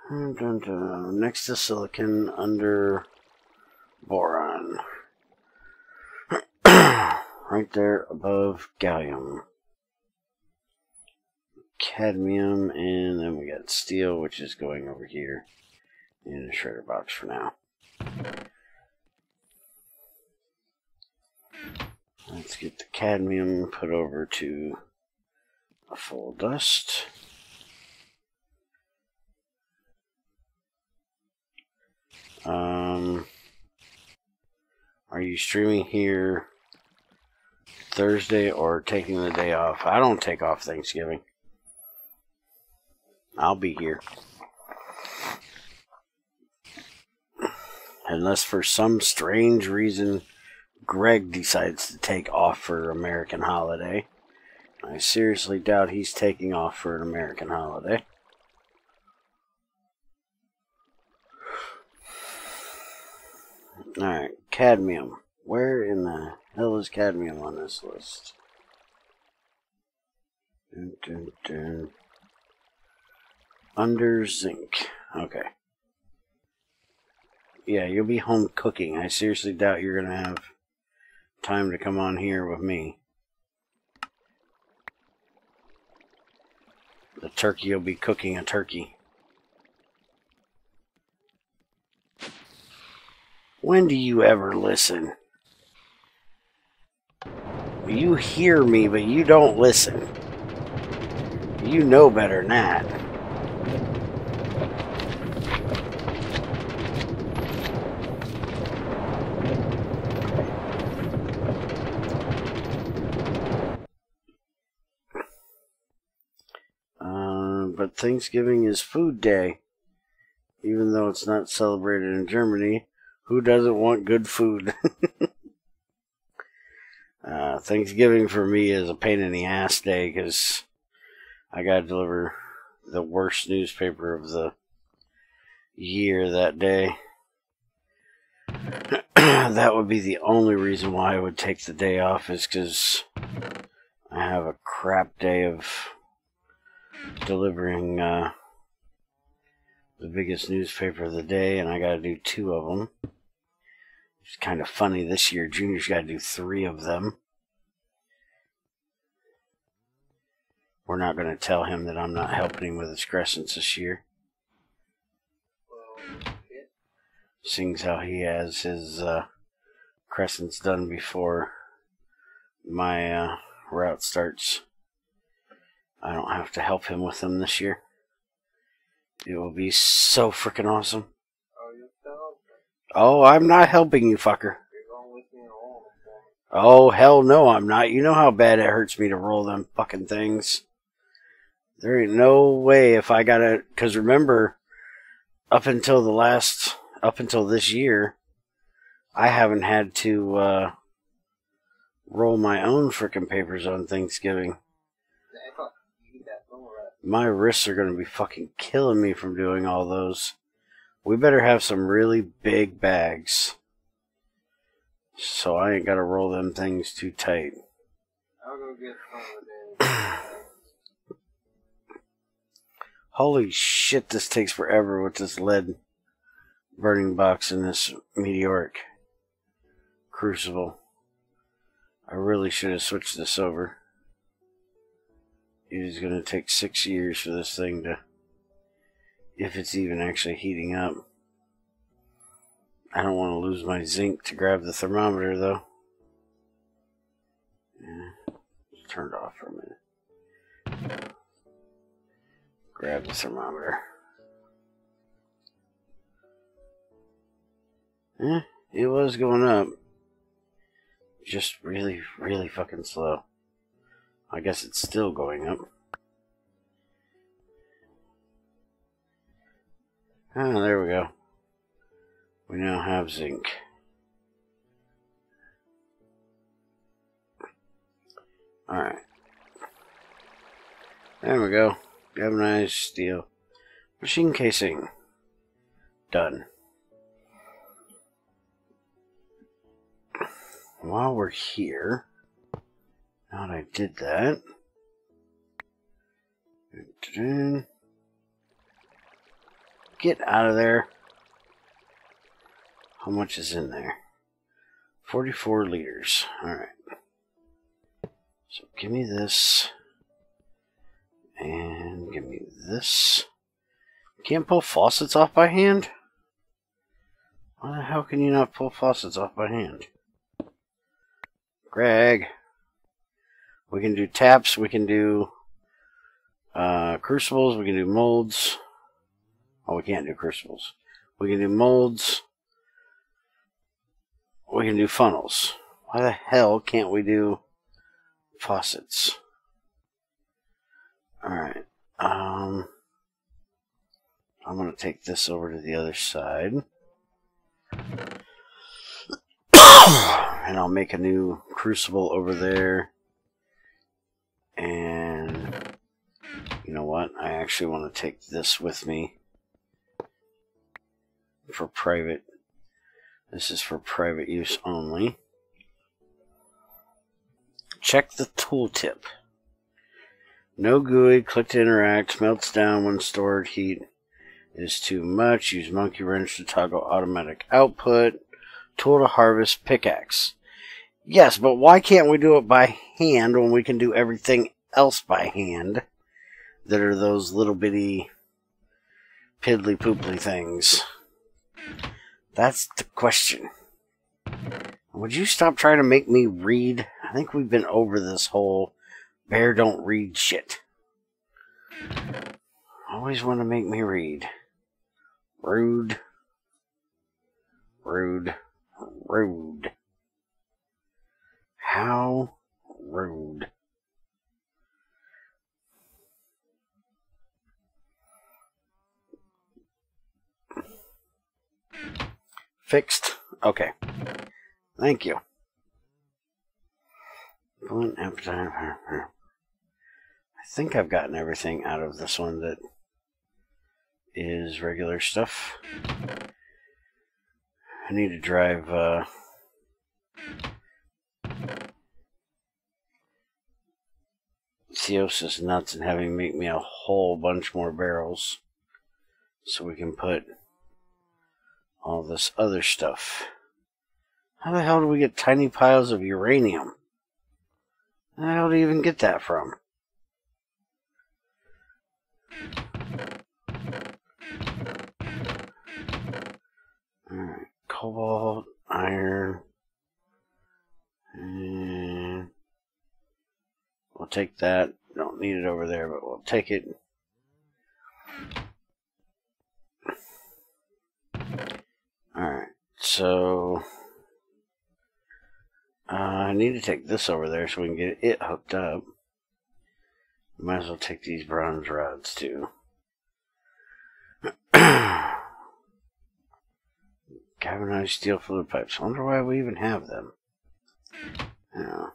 Next to silicon, under boron. Right there above gallium. Cadmium, and then we got steel, which is going over here in a shredder box for now. Let's get the cadmium put over to a full dust. Are you streaming here Thursday or taking the day off? I don't take off Thanksgiving. I'll be here. Unless for some strange reason Greg decides to take off for American holiday. I seriously doubt he's taking off for an American holiday. Alright, cadmium. Where in the hell is cadmium on this list? Under zinc. Okay. Yeah, you'll be home cooking. I seriously doubt you're going to have time to come on here with me. The turkey will be cooking a turkey. When do you ever listen? You hear me, but you don't listen. You know better than that. But Thanksgiving is food day. Even though it's not celebrated in Germany, who doesn't want good food? Thanksgiving for me is a pain in the ass day because I gotta deliver the worst newspaper of the year that day. That would be the only reason why I would take the day off, is because I have a crap day of delivering the biggest newspaper of the day, and I gotta do 2 of them. It's kind of funny, this year Junior's gotta do 3 of them. We're not going to tell him that I'm not helping him with his crescents this year. Seeing how he has his crescents done before my route starts, I don't have to help him with them this year. It will be so freaking awesome. Oh, I'm not helping you, fucker. Oh, hell no, I'm not. You know how bad it hurts me to roll them fucking things. There ain't no way if I gotta, because remember, up until this year, I haven't had to roll my own frickin' papers on Thanksgiving. My wrists are gonna be fucking killing me from doing all those. We better have some really big bags, so I ain't gotta roll them things too tight. I'll go get some of them. Holy shit, this takes forever with this lead burning box and this meteoric crucible. I really should have switched this over. It is going to take 6 years for this thing to, if it's even actually heating up. I don't want to lose my zinc to grab the thermometer though. Yeah, it's turned off for a minute. Grab the thermometer. It was going up. Just really, really fucking slow. I guess it's still going up. Ah, there we go. We now have zinc. Alright. There we go. Galvanized steel. Machine casing. Done. While we're here, now that I did that, get out of there. How much is in there? 44 liters. Alright. So give me this. And give me this. Can't pull faucets off by hand? Why the hell can you not pull faucets off by hand? Greg. We can do taps, we can do crucibles, we can do molds. Oh, we can't do crucibles. We can do molds. We can do funnels. Why the hell can't we do faucets? Alright. I'm going to take this over to the other side. And I'll make a new crucible over there. And you know what? I actually want to take this with me for private. This is for private use only. Check the tooltip. No GUI, click to interact, melts down when stored, heat is too much. Use monkey wrench to toggle automatic output. Tool to harvest, pickaxe. Yes, but why can't we do it by hand when we can do everything else by hand? That are those little bitty piddly pooply things. That's the question. Would you stop trying to make me read? I think we've been over this whole bear don't read shit. Always want to make me read. Rude. Rude. Rude. How rude. Fixed. Okay. Thank you. I think I've gotten everything out of this one that is regular stuff. I need to drive Theosis nuts and have him make me a whole bunch more barrels so we can put all this other stuff. How the hell do we get tiny piles of uranium? How the hell do you even get that from? Alright, cobalt, iron, and we'll take that. Don't need it over there, but we'll take it. Alright, so I need to take this over there so we can get it hooked up. Might as well take these bronze rods too. Galvanized steel fluid pipes. I wonder why we even have them. Yeah.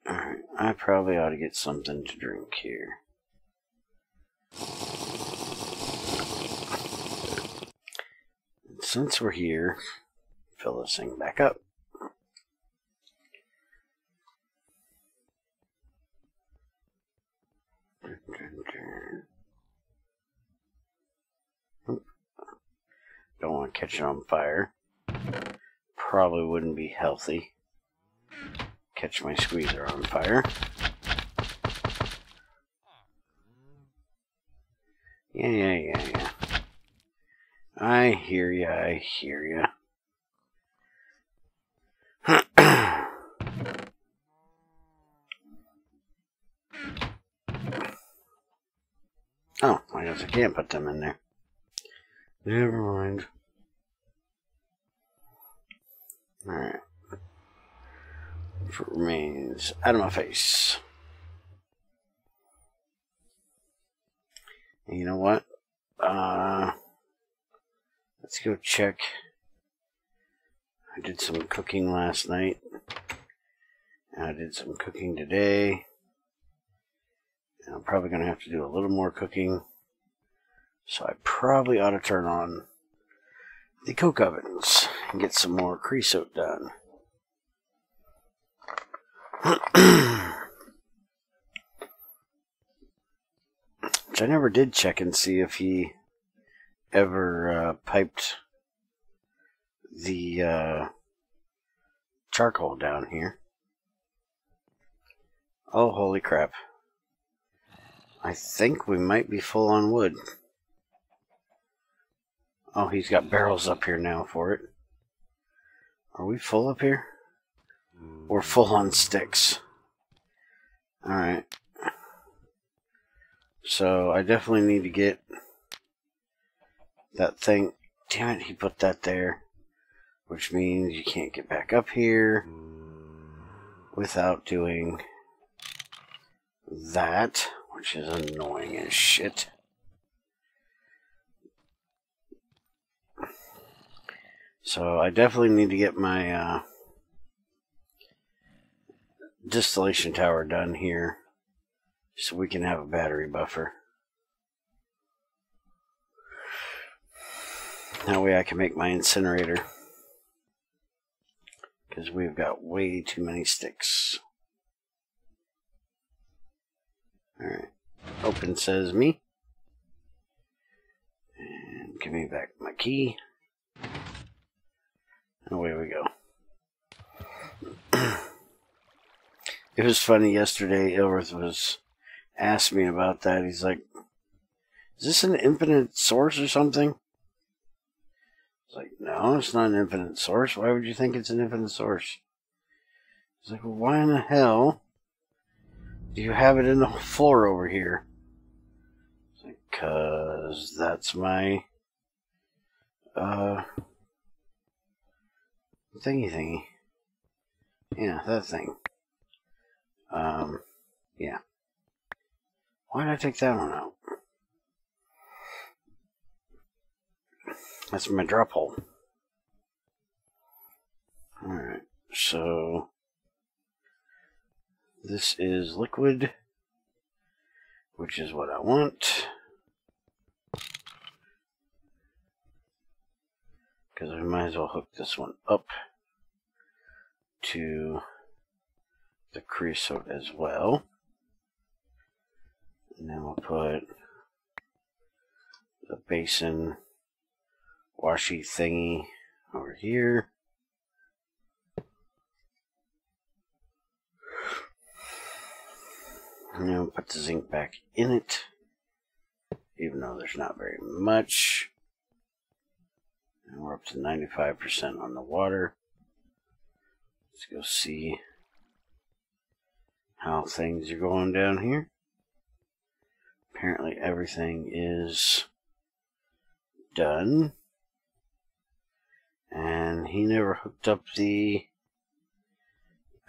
Alright, I probably ought to get something to drink here. And since we're here, fill this thing back up. Don't want to catch it on fire. Probably wouldn't be healthy. Catch my squeezer on fire. Yeah. I hear ya, I hear ya. Oh, I guess I can't put them in there. Never mind. Alright. If it remains out of my face. And you know what? Let's go check. I did some cooking last night. And I did some cooking today. And I'm probably going to have to do a little more cooking. So I probably ought to turn on the coke ovens and get some more creosote done. Which I never did check and see if he ever piped the charcoal down here. Oh, holy crap. I think we might be full on wood. Oh, he's got barrels up here now for it. Are we full up here? We're full on sticks. Alright. So, I definitely need to get that thing. Damn it, he put that there. Which means you can't get back up here without doing that. Which is annoying as shit. So I definitely need to get my distillation tower done here so we can have a battery buffer. That way I can make my incinerator. Because we've got way too many sticks. Alright. Open says me. And give me back my key. Away we go. It was funny yesterday, Ilworth was asked me about that. He's like, is this an infinite source or something? It's like, no, it's not an infinite source. Why would you think it's an infinite source? He's like, well, why in the hell do you have it in the floor over here? It's like, 'cause that's my thingy. Yeah, that thing. Yeah. Why did I take that one out? That's my drop hole. so this is liquid, which is what I want. Because we might as well hook this one up to the creosote as well. And then we'll put the basin washy thingy over here. And then we'll put the zinc back in it, even though there's not very much. And we're up to 95% on the water. Let's go see how things are going down here. Apparently everything is done. And he never hooked up the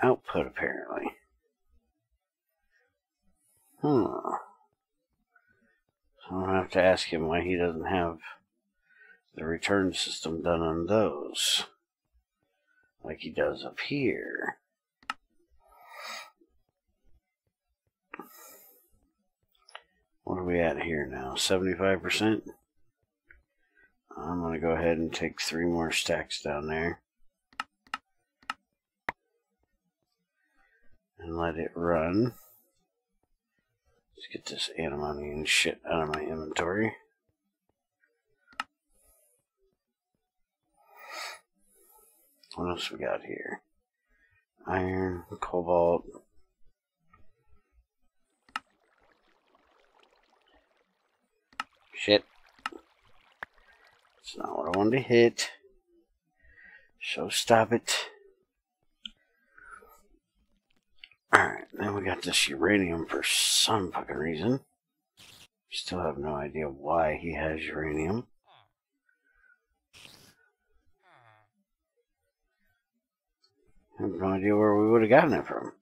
output, apparently. So I'll have to ask him why he doesn't have the return system done on those, like he does up here. What are we at here now? 75%? I'm going to go ahead and take 3 more stacks down there and let it run. Let's get this antimony and shit out of my inventory. What else we got here? Iron, cobalt. Shit. That's not what I wanted to hit. So stop it. Alright, then we got this uranium for some fucking reason. Still have no idea why he has uranium. I have no idea where we would have gotten it from.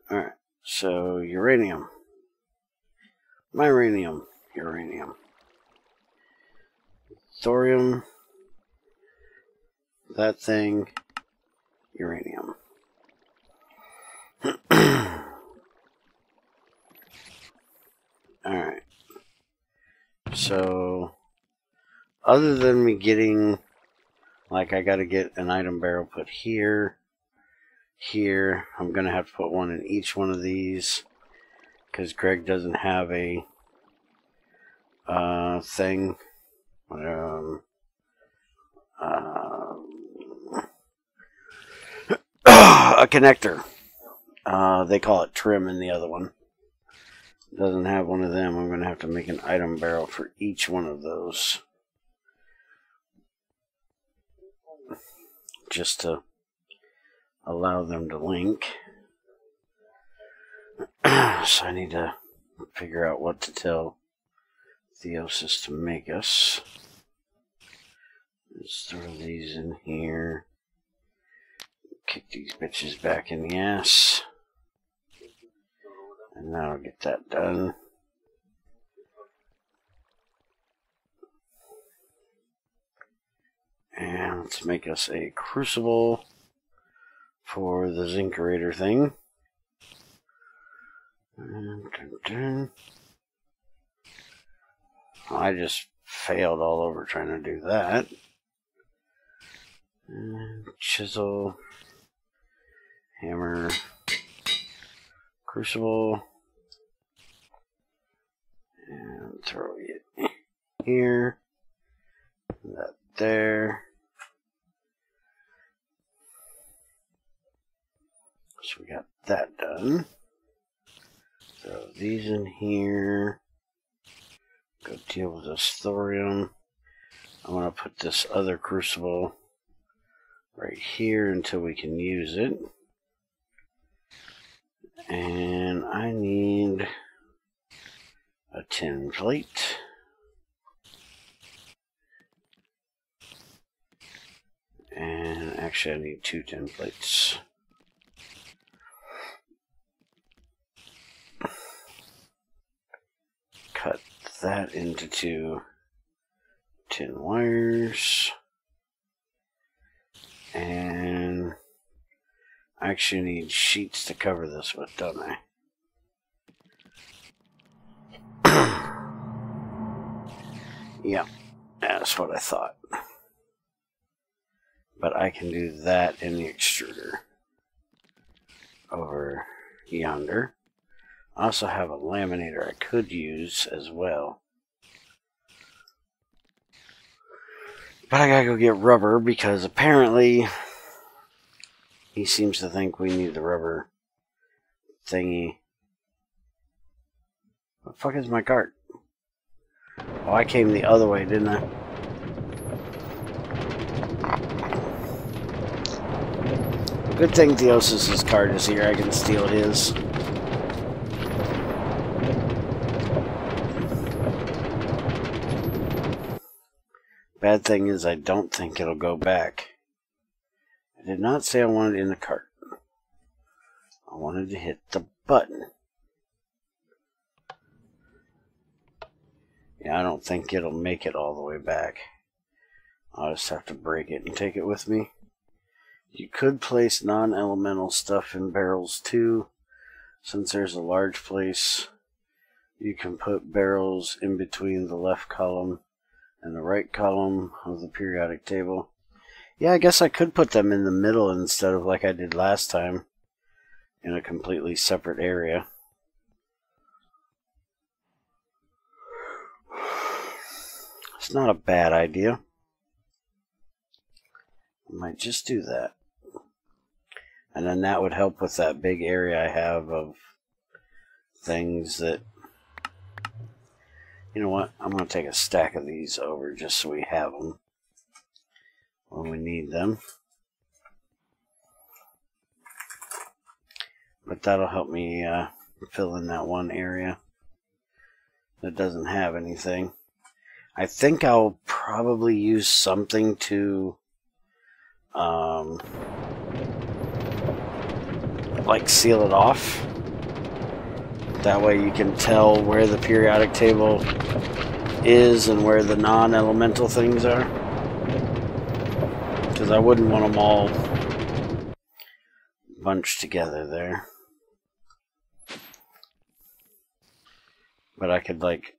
Alright, so uranium. Myranium. Uranium. Thorium. That thing. Uranium. Alright. So, other than me getting, like, I gotta get an item barrel put here, here, I'm gonna have to put one in each one of these, because Greg doesn't have a thing, a connector. They call it trim in the other one. Doesn't have one of them. I'm going to have to make an item barrel for each one of those, just to allow them to link. So I need to figure out what to tell Theosis to make us. Let's throw these in here. Kick these bitches back in the ass. And now I'll get that done. And let's make us a crucible for the zincerator thing. I just failed all over trying to do that. And chisel, hammer, crucible, and throw it here, that there. So we got that done. Throw these in here. Go deal with this thorium. I'm going to put this other crucible right here until we can use it. And I need a tin plate. And actually I need 2 tin plates. Cut that into 2 tin wires. And I actually need sheets to cover this with, don't I? Yeah, that's what I thought. But I can do that in the extruder over yonder. I also have a laminator I could use as well. But I gotta go get rubber because apparently he seems to think we need the rubber thingy. What the fuck is my cart? Oh, I came the other way, didn't I? Good thing Theos's cart is here. I can steal his. Bad thing is I don't think it'll go back. I did not say I wanted it in the cart. I wanted to hit the button. Yeah, I don't think it'll make it all the way back. I'll just have to break it and take it with me. You could place non-elemental stuff in barrels too. Since there's a large place, you can put barrels in between the left column and the right column of the periodic table. Yeah, I guess I could put them in the middle instead of like I did last time, in a completely separate area. It's not a bad idea. I might just do that. And then that would help with that big area I have of things that... You know what? I'm going to take a stack of these over just so we have them when we need them. But that'll help me fill in that one area that doesn't have anything. I think I'll probably use something to like seal it off. That way you can tell where the periodic table is and where the non-elemental things are. Because I wouldn't want them all bunched together there. But I could like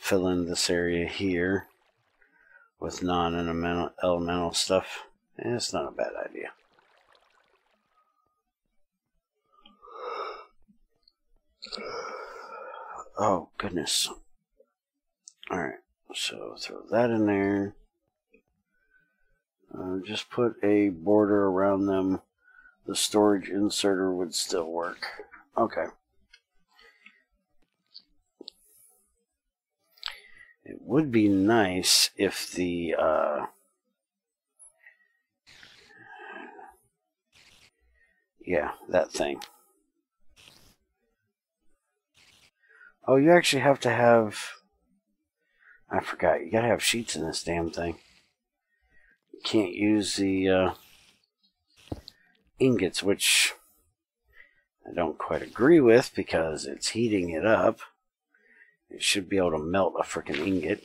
fill in this area here with non-elemental stuff. It's not a bad idea. Oh, goodness. Alright, so throw that in there. Just put a border around them. The storage inserter would still work. Okay. It would be nice if the yeah, that thing. Oh, you actually have to have... I forgot, you gotta have sheets in this damn thing. You can't use the ingots, which I don't quite agree with because it's heating it up. It should be able to melt a frickin' ingot.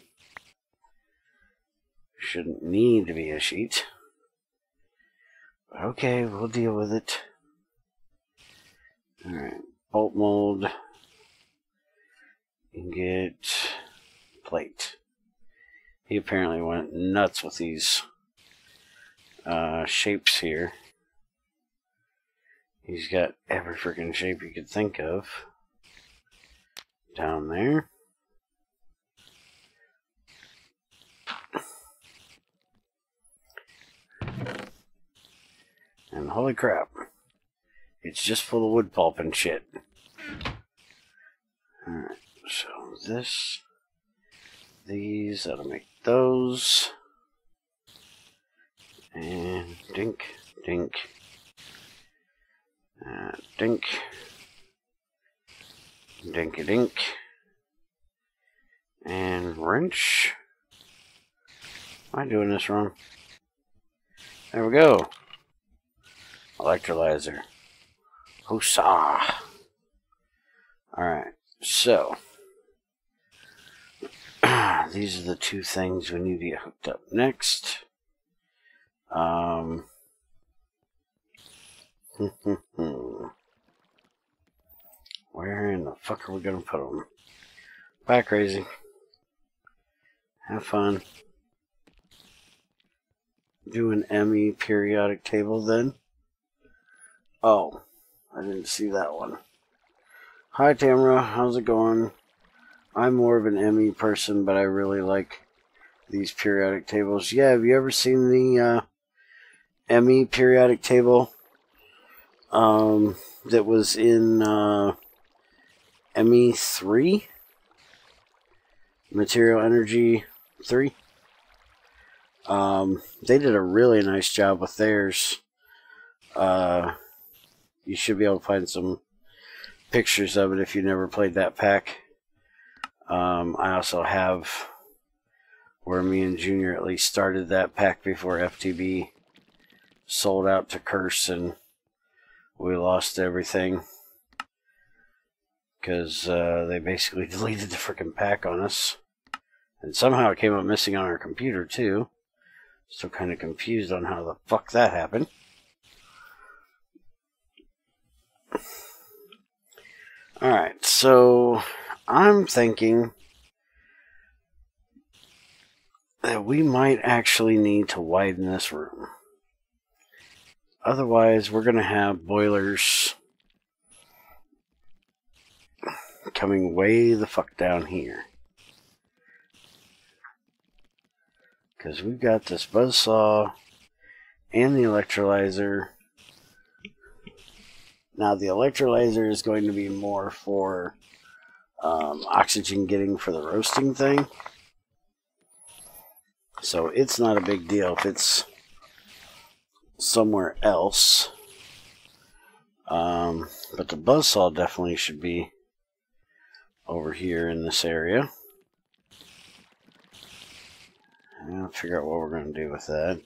Shouldn't need to be a sheet. But okay, we'll deal with it. Alright, bolt mold. Ingot. Plate. He apparently went nuts with these shapes here. He's got every freaking shape you could think of down there. And holy crap, it's just full of wood pulp and shit. Alright, so this, these, that'll make those. And dink, dink, dink, dinky dink, and wrench. Am I doing this wrong? There we go. Electrolyzer. Huzzah! Alright, so these are the two things we need to get hooked up next. Where in the fuck are we gonna put them? Bye, crazy. Have fun. Do an ME periodic table then. Oh, I didn't see that one. Hi, Tamara. How's it going? I'm more of an ME person, but I really like these periodic tables. Yeah, have you ever seen the ME periodic table that was in ME3? Material Energy 3? They did a really nice job with theirs. You should be able to find some pictures of it if you never played that pack. I also have where me and Junior at least started that pack before FTB sold out to Curse and we lost everything because they basically deleted the freaking pack on us. And somehow it came up missing on our computer too. Still kind of confused on how the fuck that happened. Alright, so I'm thinking that we might actually need to widen this room. Otherwise, we're going to have boilers coming way the fuck down here. Because we've got this buzzsaw and the electrolyzer. Now, the electrolyzer is going to be more for oxygen getting for the roasting thing. So it's not a big deal if it's somewhere else. But the buzzsaw definitely should be over here in this area. And I'll figure out what we're going to do with that.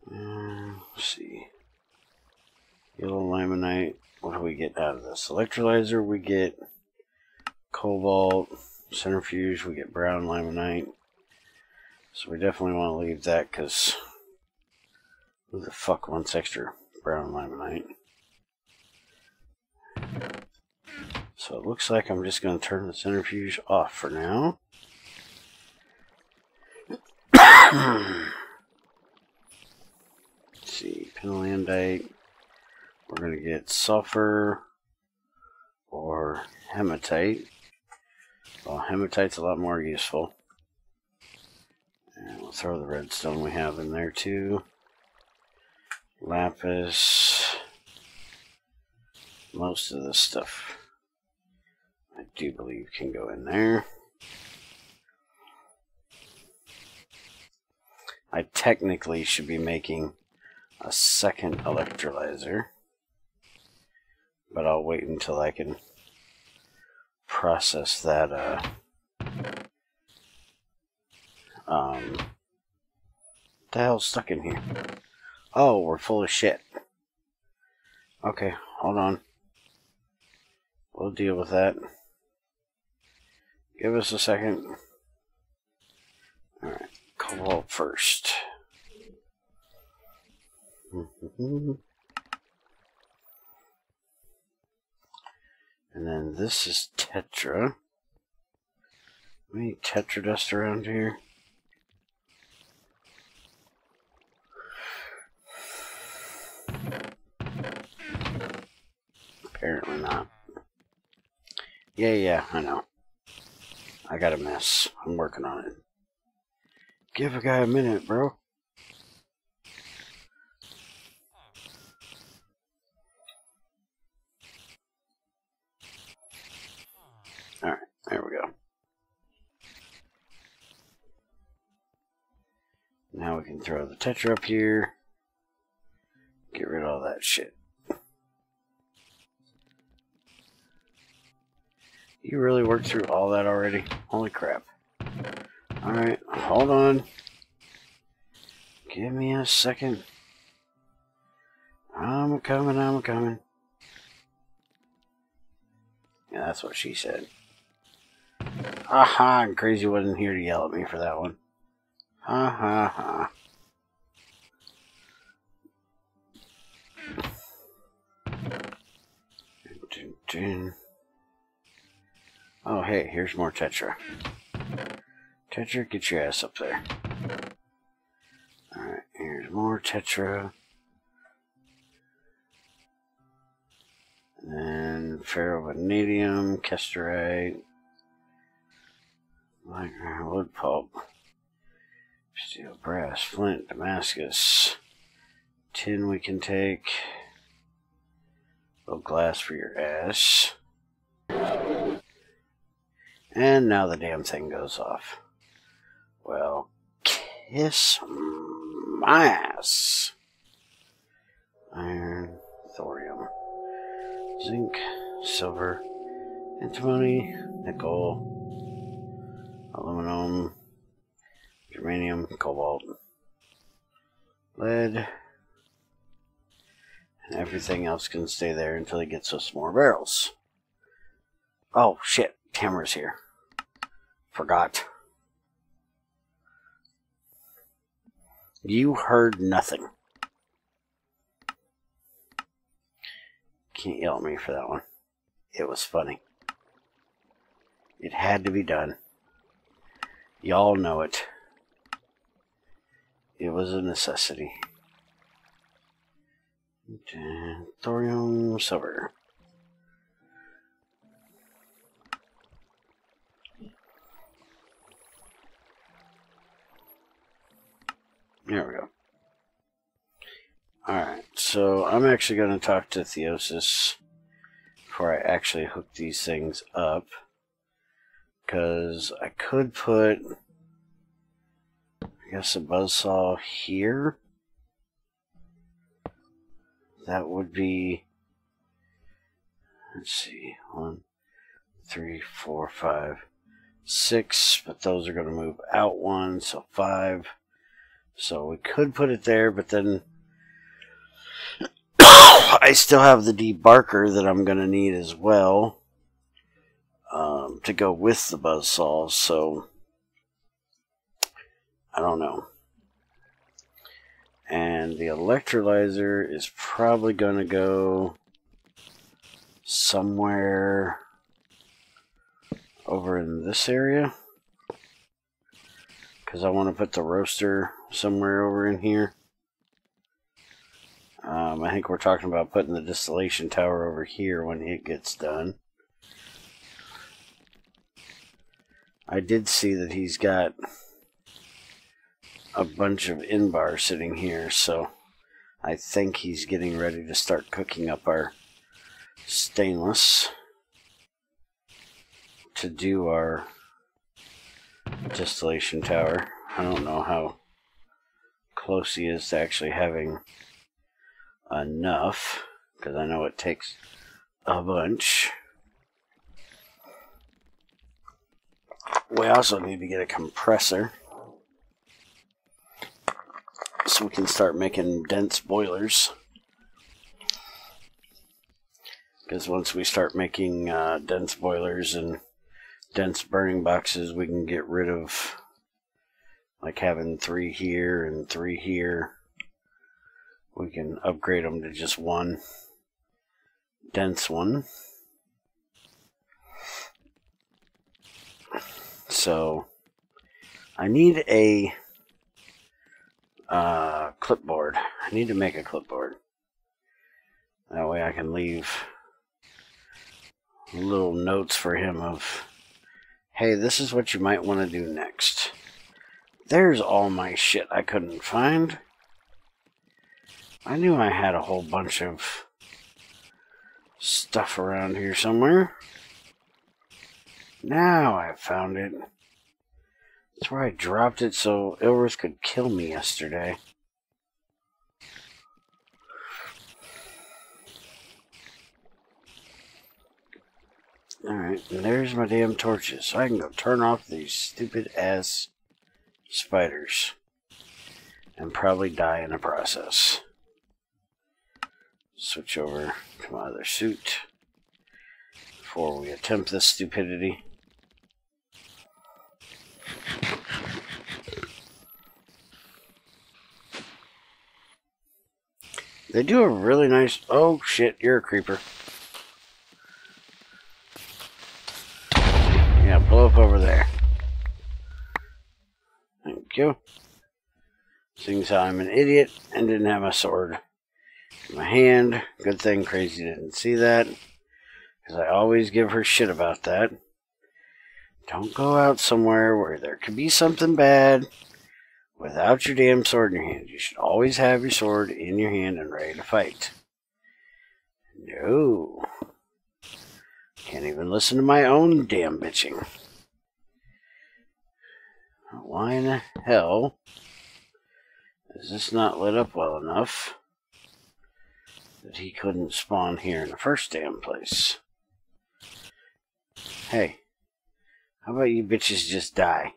Let's see. Yellow limonite. What do we get out of this? Electrolyzer, we get cobalt. Centrifuge, we get brown limonite. So we definitely want to leave that because who the fuck wants extra brown limonite? So it looks like I'm just going to turn the centrifuge off for now. Let's see, pinalandite. We're going to get sulfur or hematite. Well, hematite's a lot more useful. And we'll throw the redstone we have in there too. Lapis. Most of this stuff I do believe can go in there. I technically should be making a second electrolyzer, but I'll wait until I can process that what the hell's stuck in here? Oh, we're full of shit. Okay, hold on. We'll deal with that. Give us a second. Alright, cobalt first. And then this is Tetra. We need Tetra dust around here. Apparently not. Yeah, I know. I got a mess. I'm working on it. Give a guy a minute, bro. Alright, there we go. Now we can throw the Tetra up here. Get rid of all that shit. You really worked through all that already? Holy crap. Alright, hold on. Give me a second. I'm coming. Yeah, that's what she said. Aha, and Crazy wasn't here to yell at me for that one. Ha ha ha. Oh, hey, here's more Tetra. Tetra, get your ass up there. Alright, here's more Tetra. And then ferrovanadium, kesterite, light iron, wood pulp, steel, brass, flint, Damascus, tin we can take, little glass for your ass. And now the damn thing goes off. Well, kiss my ass. Iron, thorium, zinc, silver, antimony, nickel, aluminum, germanium, cobalt, lead, and everything else can stay there until he gets us more barrels. Oh shit, Tamara's here. Forgot. You heard nothing. Can't yell at me for that one. It was funny. It had to be done. Y'all know it. It was a necessity. Thorium, silver. There we go. Alright, so I'm actually going to talk to Theosis before I actually hook these things up. Because I could put, I guess, a buzzsaw here. That would be, let's see, 1, 3, 4, 5, 6. But those are going to move out 1, so 5. So we could put it there, but then I still have the debarker that I'm going to need as well to go with the buzzsaw, so I don't know. And the electrolyzer is probably going to go somewhere over in this area, because I want to put the roaster somewhere over in here. I think we're talking about putting the distillation tower over here when it gets done. I did see that he's got a bunch of in-bar sitting here, so I think he's getting ready to start cooking up our stainless to do our distillation tower. I don't know how close he is to actually having enough, because I know it takes a bunch. We also need to get a compressor so we can start making dense boilers, because once we start making dense boilers and dense burning boxes, we can get rid of like having 3 here and 3 here. We can upgrade them to just one dense one. So I need a clipboard. I need to make a clipboard. That way I can leave little notes for him of, hey, this is what you might want to do next. There's all my shit I couldn't find. I knew I had a whole bunch of stuff around here somewhere. Now I found it. That's where I dropped it so Ilworth could kill me yesterday. Alright, and there's my damn torches, so I can go turn off these stupid ass spiders and probably die in the process. Switch over to my other suit before we attempt this stupidity. They do a really nice... Oh shit, you're a creeper. Thank you. Seeing as how I'm an idiot and didn't have my sword in my hand. Good thing Crazy didn't see that, because I always give her shit about that. Don't go out somewhere where there could be something bad without your damn sword in your hand. You should always have your sword in your hand and ready to fight. No. Can't even listen to my own damn bitching. Why in the hell is this not lit up well enough that he couldn't spawn here in the first damn place? Hey, how about you bitches just die?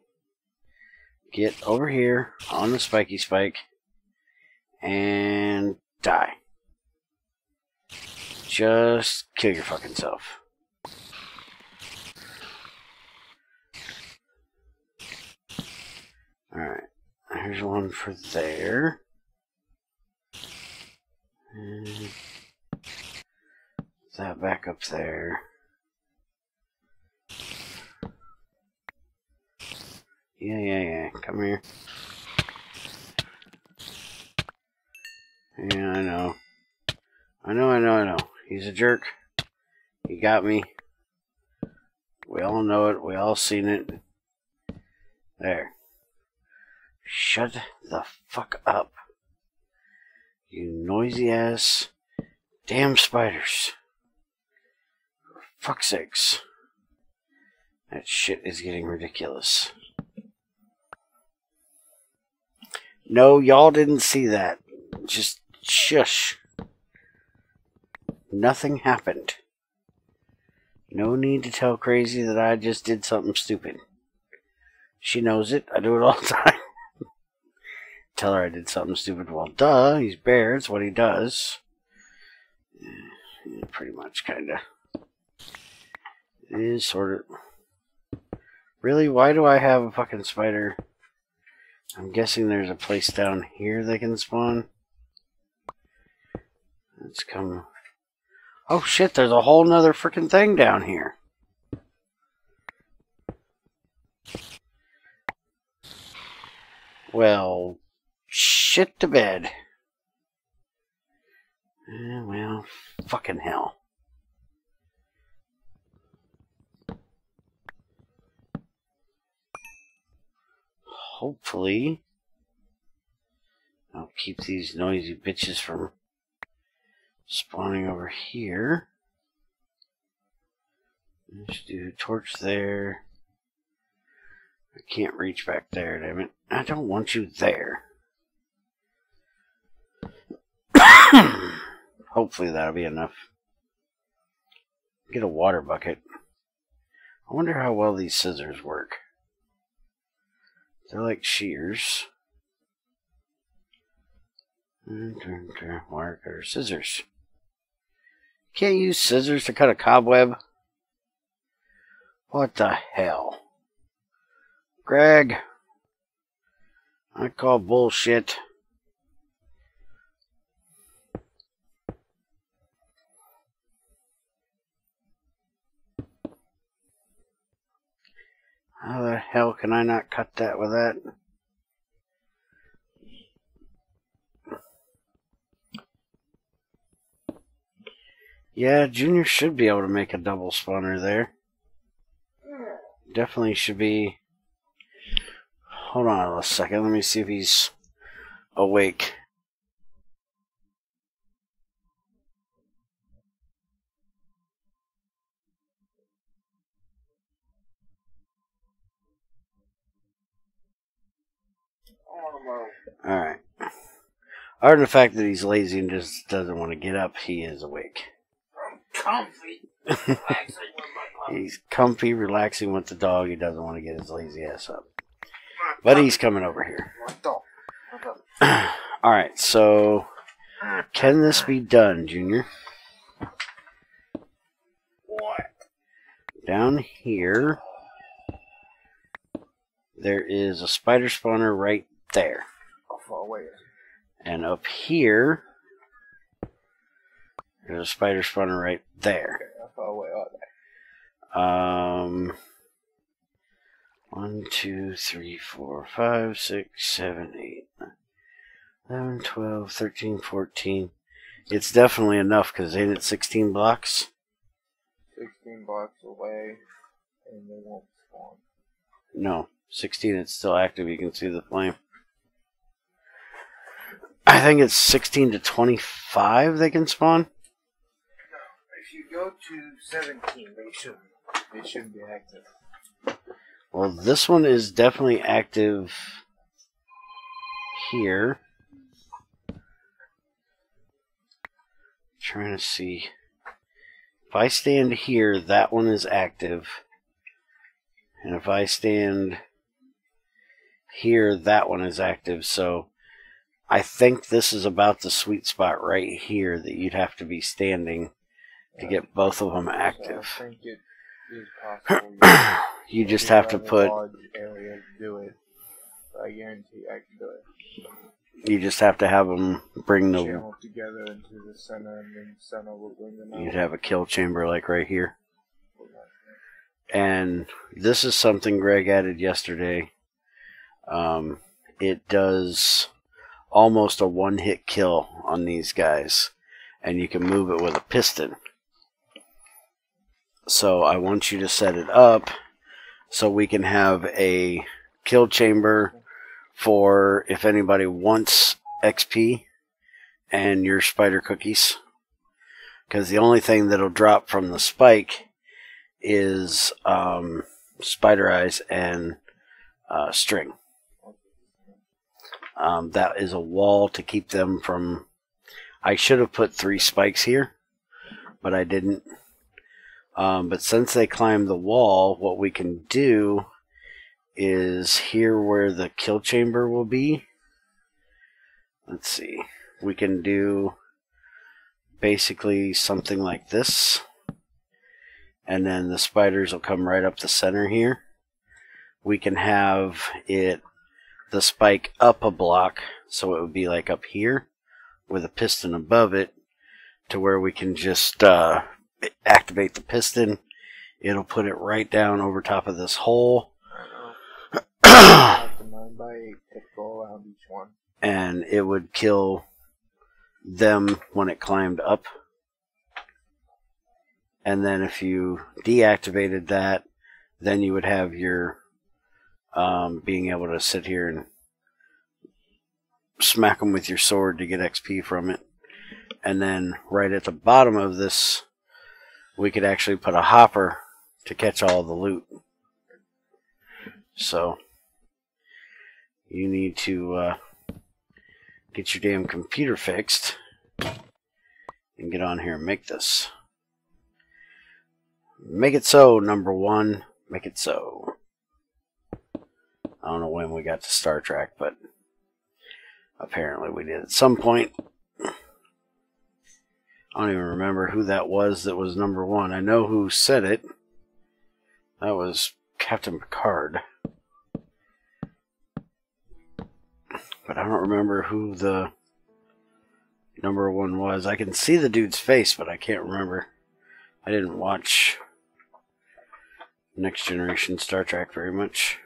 Get over here on the spiky spike and die. Just kill your fucking self. Alright, here's one for there. And that back up there. Yeah. Come here. Yeah, I know. I know. He's a jerk. He got me. We all know it. We all seen it. There. Shut the fuck up. You noisy ass damn spiders. For fuck's sakes. That shit is getting ridiculous. No, y'all didn't see that. Just shush. Nothing happened. No need to tell Crazy that I just did something stupid. She knows it. I do it all the time. Tell her I did something stupid. Well, duh. He's Bear. It's what he does. Yeah, pretty much, kinda. It is sort of... Really? Why do I have a fucking spider? I'm guessing there's a place down here they can spawn. Let's come... Oh shit, there's a whole nother freaking thing down here. Well, shit to bed. Well, fucking hell. Hopefully, I'll keep these noisy bitches from spawning over here. Let's do a torch there. I can't reach back there, damn it. I don't want you there. Hopefully that'll be enough. Get a water bucket. I wonder how well these scissors work. They're like shears. Wire cutter scissors. Can't use scissors to cut a cobweb? What the hell? Greg, I call bullshit. How the hell can I not cut that with that? Yeah, Junior should be able to make a double spawner there. Definitely should be. Hold on a second. Let me see if he's awake. Alright. Other than the fact that he's lazy and just doesn't want to get up, he is awake. Comfy. He's comfy, relaxing with the dog. He doesn't want to get his lazy ass up. But he's coming over here. Alright, so can this be done, Junior? What? Down here, there is a spider spawner right there. How far away? And up here, there's a spider spawner right there. How far away are they? 1, 2, 3, 4, 5, 6, 7, 8, 11, 12, 13, 14. It's definitely enough because ain't it 16 blocks? 16 blocks away, and they won't spawn. No, 16. It's still active. You can see the flame. I think it's 16 to 25 they can spawn. No, if you go to 17, they shouldn't be active. Well, this one is definitely active here. Trying to see. If I stand here, that one is active. And if I stand here, that one is active. So I think this is about the sweet spot right here that you'd have to be standing to get both of them active. So I think it is possible. You just have to put. A large area to do it. I guarantee I can do it. You just have to have them bring the channel together into the center, and then the center will bring them out. You'd have a kill chamber like right here. And this is something Greg added yesterday. It does almost a one-hit kill on these guys, and you can move it with a piston. So I want you to set it up so we can have a kill chamber for if anybody wants XP and your spider cookies. Because the only thing that'll drop from the spike is spider eyes and string. That is a wall to keep them from... I should have put 3 spikes here, but I didn't. But since they climbed the wall, what we can do is here where the kill chamber will be. Let's see. We can do basically something like this. And then the spiders will come right up the center here. We can have it, the spike up a block, so it would be like up here with a piston above it, to where we can just activate the piston. It'll put it right down over top of this hole. 9x8 to go around each one. And it would kill them when it climbed up. And then if you deactivated that, then you would have your being able to sit here and smack them with your sword to get XP from it. And then right at the bottom of this, we could actually put a hopper to catch all the loot. So you need to get your damn computer fixed and get on here and make this. Make it so, number 1. Make it so. I don't know when we got to Star Trek, but apparently we did at some point. I don't even remember who that was number 1. I know who said it. That was Captain Picard. But I don't remember who the number 1 was. I can see the dude's face, but I can't remember. I didn't watch Next Generation Star Trek very much.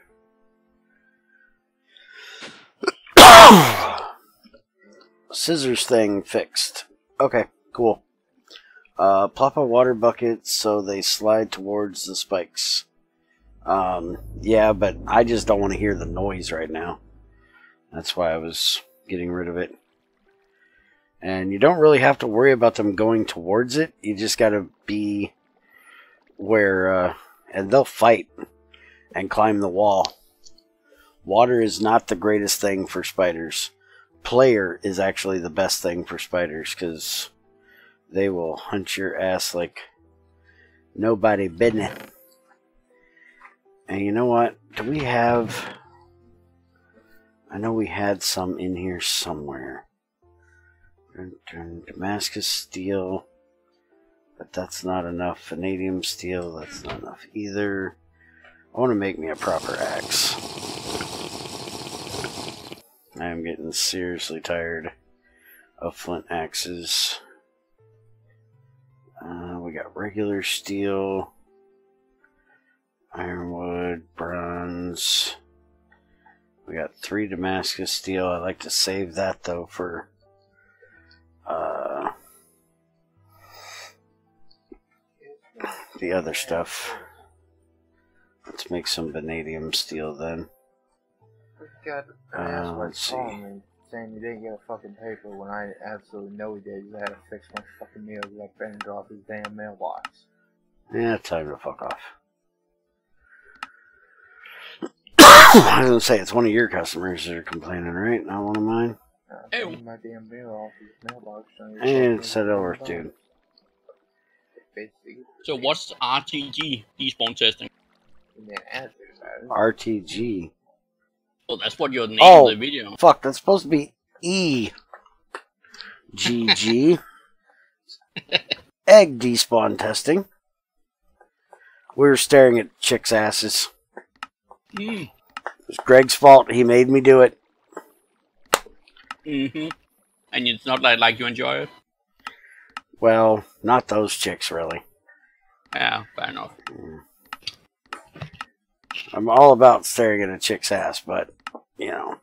Scissors thing fixed. Okay, cool. Plop a water bucket so they slide towards the spikes. Yeah, but I just don't want to hear the noise right now. That's why I was getting rid of it. And you don't really have to worry about them going towards it. You just got to be where... and they'll fight and climb the wall. Water is not the greatest thing for spiders. Player is actually the best thing for spiders, because they will hunt your ass like nobody business. And you know what? Do we have... I know we had some in here somewhere. Damascus steel. But that's not enough. Vanadium steel, that's not enough either. I want to make me a proper axe. I am getting seriously tired of flint axes. We got regular steel. Ironwood, bronze. We got 3 Damascus steel. I like to save that though for the other stuff. Let's make some vanadium steel then. Let's see. Saying you didn't get a fucking paper when I absolutely know he did. You had to fix my fucking mail like Ben dropped his damn mailbox. Yeah, time to fuck off. I was gonna say it's one of your customers that are complaining, right? Not one of mine. Hey, my damn mail off his mailbox. And it's set over, dude. So what's RTG despawn testing? RTG. Oh, that's what you're naming the video. Fuck, that's supposed to be EGG. Egg despawn testing. We were staring at chicks' asses. It was Greg's fault. He made me do it. And it's not like you enjoy it? Well, not those chicks, really. Yeah, fair enough. I'm all about staring at a chick's ass, but, you know,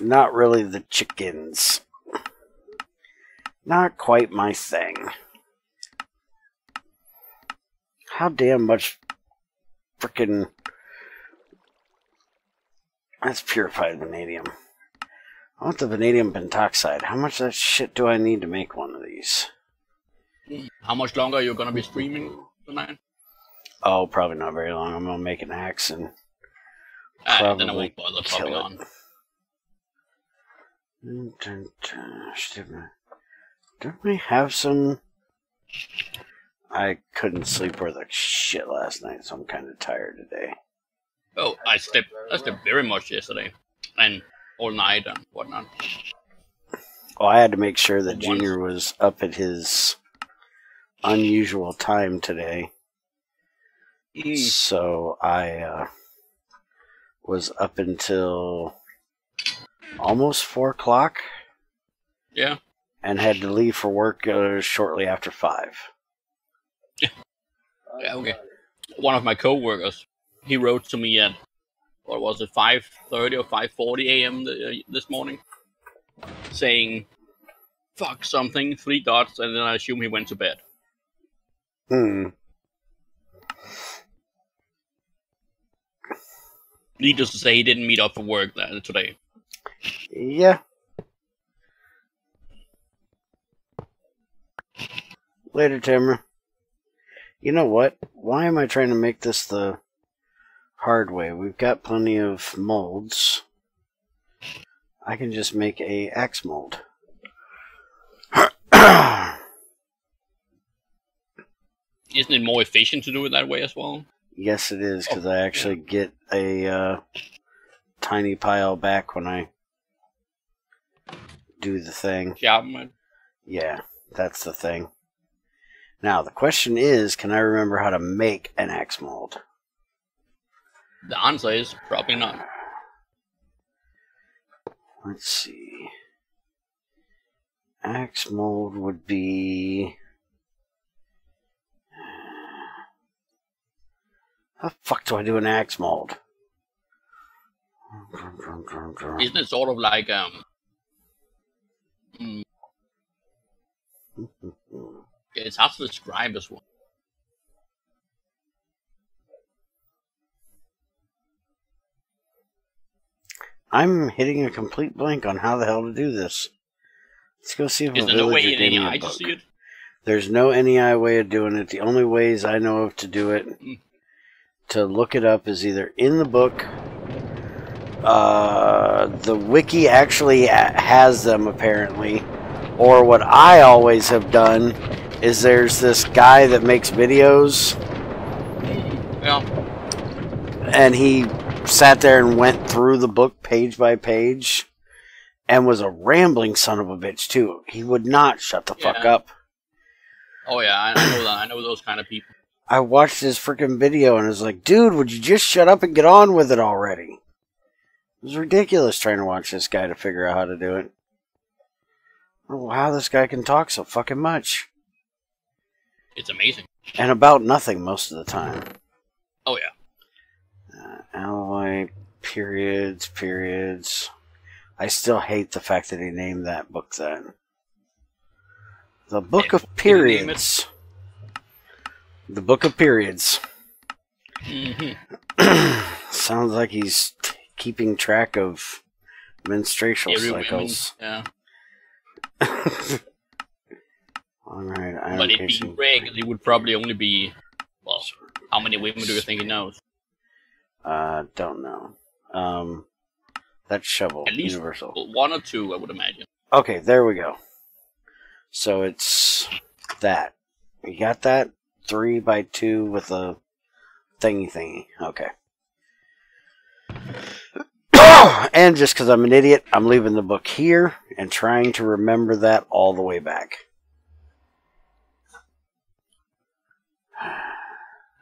not really the chickens. Not quite my thing. How damn much frickin'... That's purified vanadium. I want the vanadium pentoxide. How much of that shit do I need to make one of these? How much longer are you going to be streaming tonight? Oh, probably not very long. I'm going to make an axe and then I won't bother popping on. Don't we have some... I couldn't sleep worth a shit last night, so I'm kind of tired today. Oh, I slept very much yesterday. And all night and whatnot. Well, I had to make sure that Junior was up at his unusual time today. So I was up until almost 4 o'clock. Yeah. And had to leave for work shortly after 5. Yeah, okay. One of my co-workers, he wrote to me at, what was it, 5:30 or 5:40 a.m. This morning, saying, fuck something, 3 dots, and then I assume he went to bed. Needless to say, he didn't meet up for work today. Yeah. Later, Timmer. You know what? Why am I trying to make this the hard way? We've got plenty of molds. I can just make a axe mold. Isn't it more efficient to do it that way as well? Yes, it is, because I actually get a tiny pile back when I do the thing. Yeah, that's the thing. Now, the question is, can I remember how to make an axe mold? The answer is probably not. Let's see. Axe mold would be... How the fuck do I do an axe mold? Isn't it sort of like, it's hard to describe as well. I'm hitting a complete blank on how the hell to do this. Let's go see if Is there no way in NEI to see it? There's no NEI way of doing it. The only ways I know of to do it, to look it up, is either in the book. The wiki actually has them, apparently. Or what I always have done is there's this guy that makes videos. Yeah. And he sat there and went through the book page by page. And was a rambling son of a bitch, too. He would not shut the fuck up. Oh, yeah, I know that. I know those kind of people. I watched his freaking video and was like, dude, would you just shut up and get on with it already? It was ridiculous trying to watch this guy to figure out how to do it. I don't know how this guy can talk so fucking much. It's amazing. And about nothing most of the time. Oh yeah. Alloy, periods. I still hate the fact that he named that book that. The Book of Periods. The Book of Periods. Sounds like he's keeping track of menstrual cycles. Yeah. Alright, but if being Greg, it would probably only be, well, how many women do you think he knows? Don't know. That's shovel. At least universal. 1 or 2, I would imagine. Okay, there we go. So it's that. You got that? 3 by 2 with a thingy. Okay. And just because I'm an idiot, I'm leaving the book here and trying to remember that all the way back.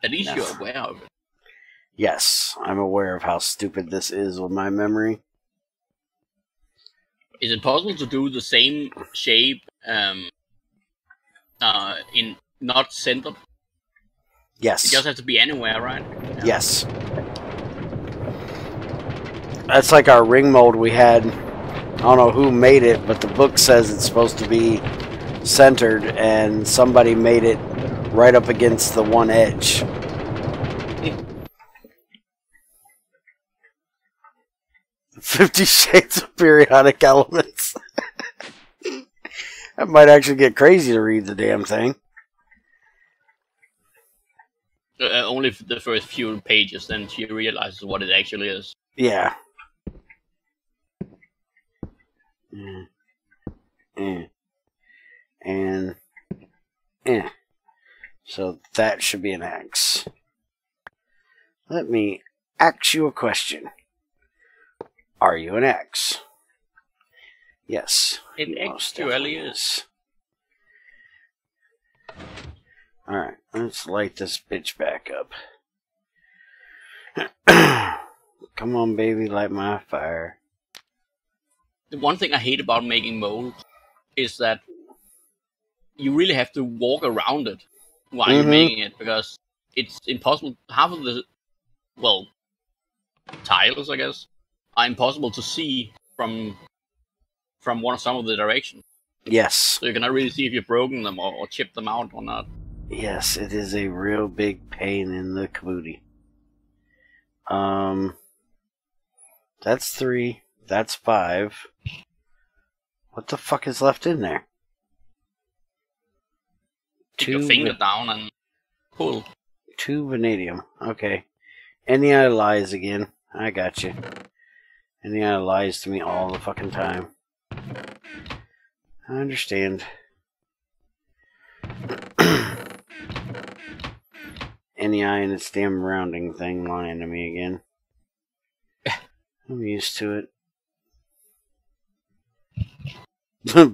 At least you're aware of it. Yes, I'm aware of how stupid this is with my memory. Is it possible to do the same shape in not center? Yes. It just has to be anywhere, right? Yeah. Yes. That's like our ring mold we had. I don't know who made it, but the book says it's supposed to be centered, and somebody made it right up against the one edge. 50 Shades of Periodic Elements. That might actually get crazy to read the damn thing. Only the first few pages, then she realizes what it actually is. Yeah. And so that should be an X. Let me ask you a question. Are you an X? Yes. It actually is. Alright, let's light this bitch back up. Come on, baby, light my fire. The one thing I hate about making molds is that you really have to walk around it while you're making it, because it's impossible. Half of the, well, tiles, I guess, are impossible to see from some of the directions. Yes. So you cannot really see if you've broken them or chipped them out or not. Yes, it is a real big pain in the caboodie. That's 3. That's 5. What the fuck is left in there? Take your finger down and pull. 2 vanadium. Okay. Any eye lies again. I got you. Any eye lies to me all the fucking time. I understand. Any eye in its damn rounding thing lying to me again. I'm used to it.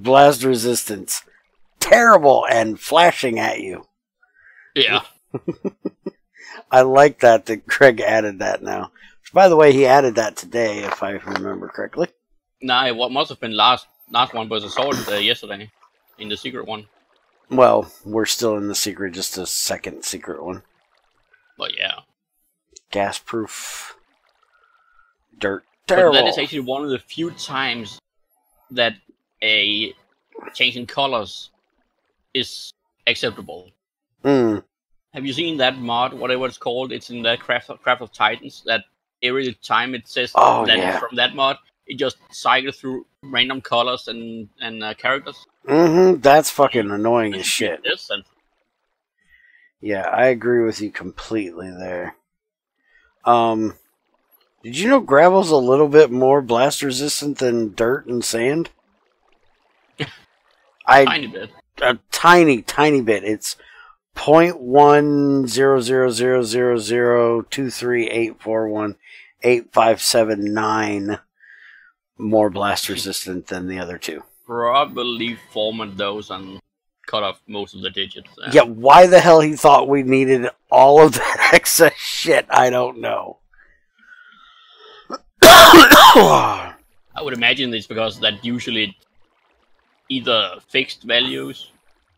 Blast resistance. Terrible and flashing at you. Yeah. I like that Craig added that now. By the way, he added that today, if I remember correctly. Nah, what must have been last one, but I saw it yesterday in the secret one. Well, we're still in the secret, just a second secret one. But yeah. Gas-proof. Dirt. Terrible. But that is actually one of the few times that a change in colors is acceptable. Mm. Have you seen that mod, whatever it's called? It's in the Craft of Titans, that every time it says it's from that mod, it just cycles through random colors and characters. Mm-hmm. That's fucking annoying as shit. Yeah, I agree with you completely there. Did you know gravel's a little bit more blast resistant than dirt and sand? Tiny bit. A tiny bit. It's 0.1000023841857 more blast resistant than the other two. Probably format those and cut off most of the digits. Yeah, why the hell he thought we needed all of that excess shit, I don't know. I would imagine it's because that usually either fixed values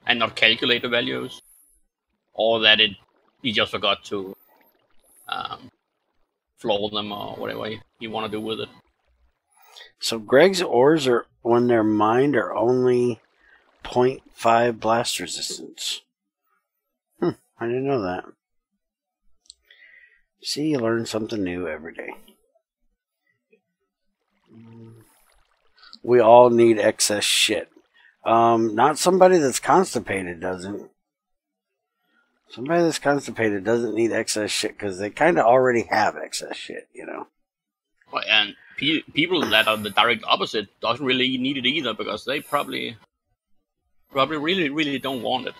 and not calculator values, or that he just forgot to floor them or whatever you want to do with it. So Greg's ores are, when they're mined, are only 0.5 blast resistance. I didn't know that. See, you learn something new every day. We all need excess shit. Not somebody that's constipated doesn't. Somebody that's constipated doesn't need excess shit because they kind of already have excess shit, you know. Well, and people that are the direct opposite doesn't really need it either because they probably really don't want it.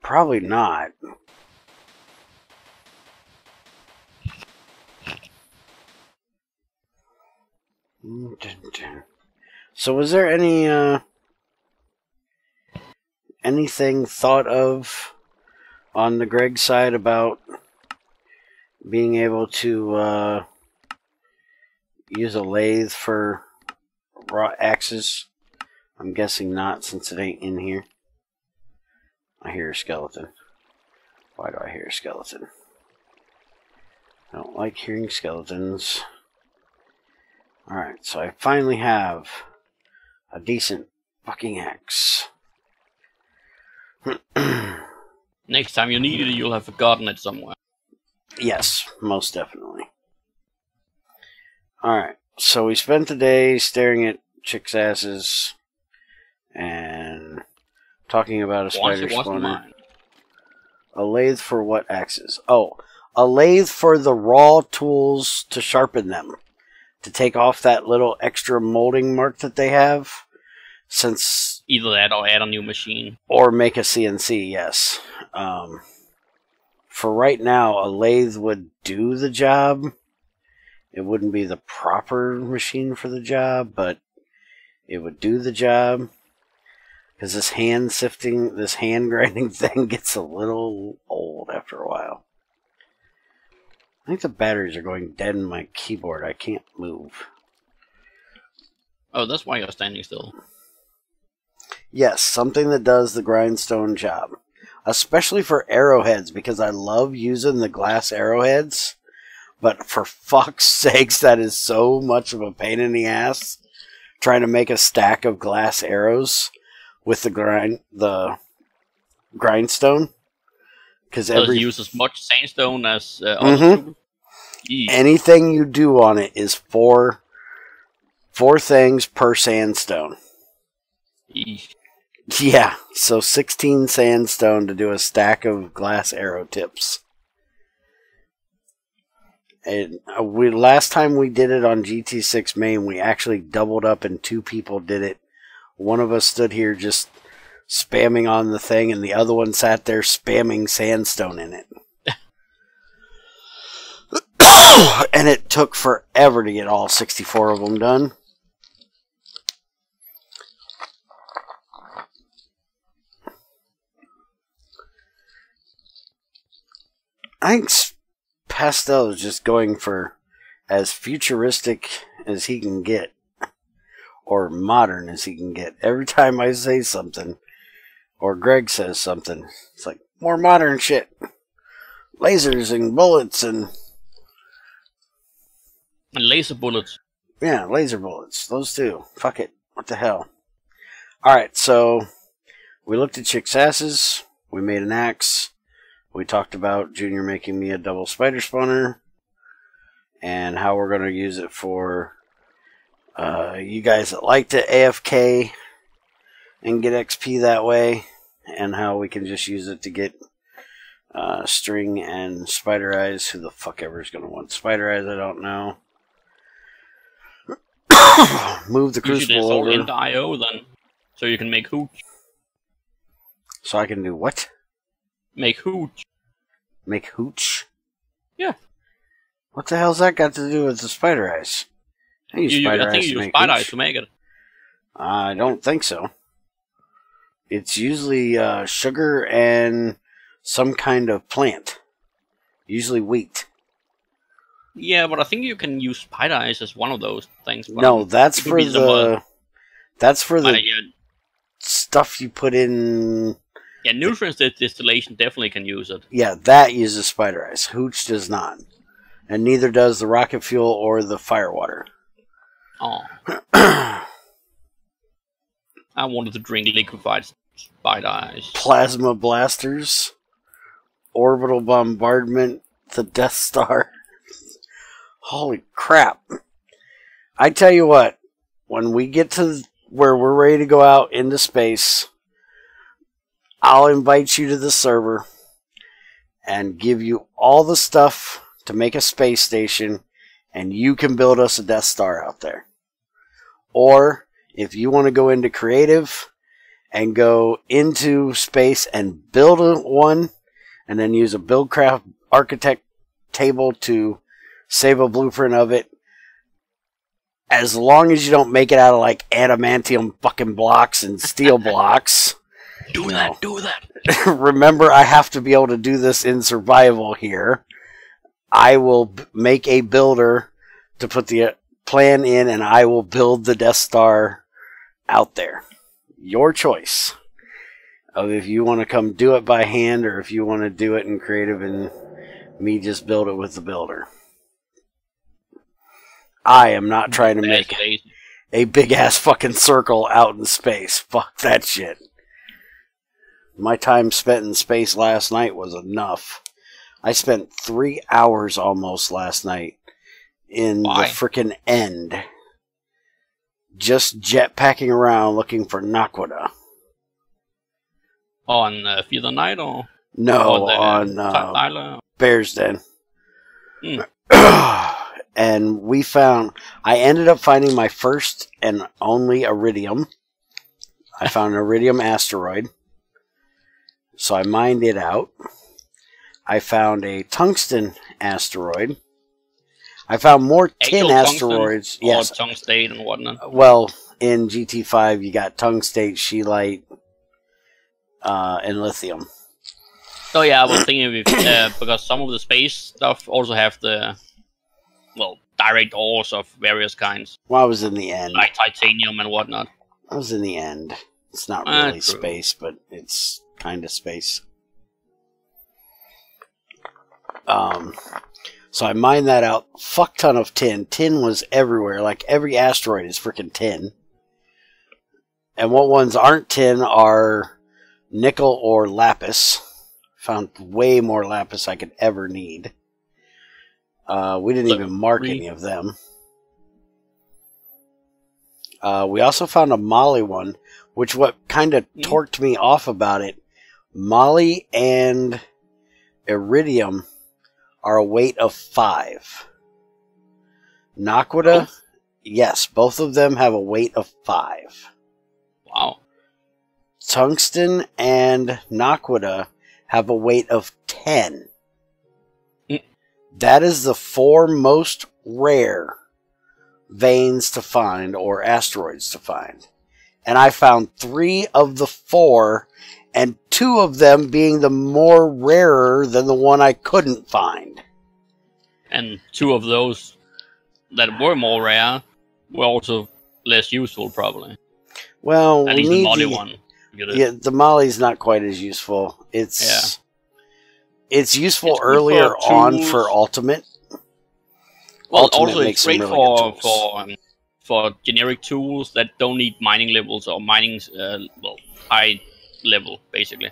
Probably not. So was there anything thought of on the Greg side about being able to use a lathe for raw axes? I'm guessing not, since it ain't in here. I hear a skeleton. Why do I hear a skeleton? I don't like hearing skeletons. Alright, so I finally have a decent fucking axe. Next time you need it, you'll have forgotten it somewhere. Yes, most definitely. Alright, so we spent the day staring at chicks' asses and talking about a spider spawner. A lathe for what axes? Oh, a lathe for the raw tools to sharpen them. To take off that little extra molding mark that they have. Since either that or add a new machine. Or make a CNC, yes. For right now, a lathe would do the job. It wouldn't be the proper machine for the job, but it would do the job. Because this hand sifting, this hand grinding thing gets a little old after a while. I think the batteries are going dead in my keyboard. I can't move. Oh, that's why you're standing still. Yes, something that does the grindstone job. Especially for arrowheads, because I love using the glass arrowheads. But for fuck's sakes, that is so much of a pain in the ass. Trying to make a stack of glass arrows with the grindstone. Because every use as much sandstone as other tools. Anything you do on it is four things per sandstone. Yeah, so 16 sandstone to do a stack of glass arrow tips. And last time we did it on GT6 main, we actually doubled up and 2 people did it. One of us stood here just spamming on the thing, and the other one sat there spamming sandstone in it. And it took forever to get all 64 of them done. I think Pastel is just going for as futuristic as he can get. Or modern as he can get. Every time I say something, or Greg says something, it's like, more modern shit. Lasers and bullets and laser bullets. Yeah, laser bullets. Those two. Fuck it. What the hell? Alright, so we looked at chicks' asses. We made an axe. We talked about Junior making me a double spider spawner. And how we're going to use it for you guys that like to AFK and get XP that way. And how we can just use it to get string and spider eyes. Who the fuck ever is going to want spider eyes? I don't know. Move the crucible over into IO then, so you can make hooch. So I can do what? Make hooch. Make hooch? Yeah. What the hell's that got to do with the spider eyes? I think you use spider eyes to make it. I don't think so. It's usually sugar and some kind of plant. Usually wheat. Yeah, but I think you can use spider eyes as one of those things. No, that's for the stuff you put in. Yeah, nutrients distillation definitely can use it. Yeah, that uses spider eyes. Hooch does not. and neither does the rocket fuel or the firewater. Oh. I wanted to drink liquefied spider ice. Plasma blasters, orbital bombardment, the Death Star. Holy crap. I tell you what, when we get to where we're ready to go out into space, I'll invite you to the server and give you all the stuff to make a space station, and you can build us a Death Star out there. Or if you want to go into creative and go into space and build one, and then use a Buildcraft architect table to save a blueprint of it, as long as you don't make it out of like adamantium fucking blocks and steel blocks. Do that. Remember, I have to be able to do this in survival here. I will make a builder to put the plan in, and I will build the Death Star out there. Your choice of if you want to come do it by hand or if you want to do it in creative and me just build it with the builder. I am not trying to make a big ass fucking circle out in space. Fuck that shit. My time spent in space last night was enough. I spent 3 hours almost last night in the frickin' end. Just jetpacking around looking for Naquadah. On Feather Night or? No, on Bear's Den. And I ended up finding my first and only iridium. I found an iridium asteroid. So I mined it out. I found a tungsten asteroid. I found more tin asteroids. Yes. Or tungstate and whatnot. Well, in GT5 you got tungstate, scheelite, and lithium. So yeah, I was thinking because some of the space stuff also have the direct ores of various kinds. Well, I was in the end. Like titanium and whatnot. I was in the end. It's not really space, but it's kind of space. So I mined that out. Fuck ton of tin. Tin was everywhere. Like every asteroid is freaking tin. And what ones aren't tin are nickel or lapis. Found way more lapis I could ever need. We didn't even mark any of them. We also found a Molly one, which what kind of torqued me off about it. Molly and iridium are a weight of 5. Naquadah, yes, both of them have a weight of 5. Wow. Tungsten and Naquadah have a weight of 10. That is the 4 most rare veins to find or asteroids to find. And I found 3 of the 4, and 2 of them being the more rarer than the one I couldn't find. And 2 of those that were more rare were also less useful, probably. Well, at least the Molly one. Yeah, the Molly's not quite as useful. It's useful earlier on for Ultimate. Well, Ultimate also it's great really for generic tools that don't need mining levels or mining high level, basically.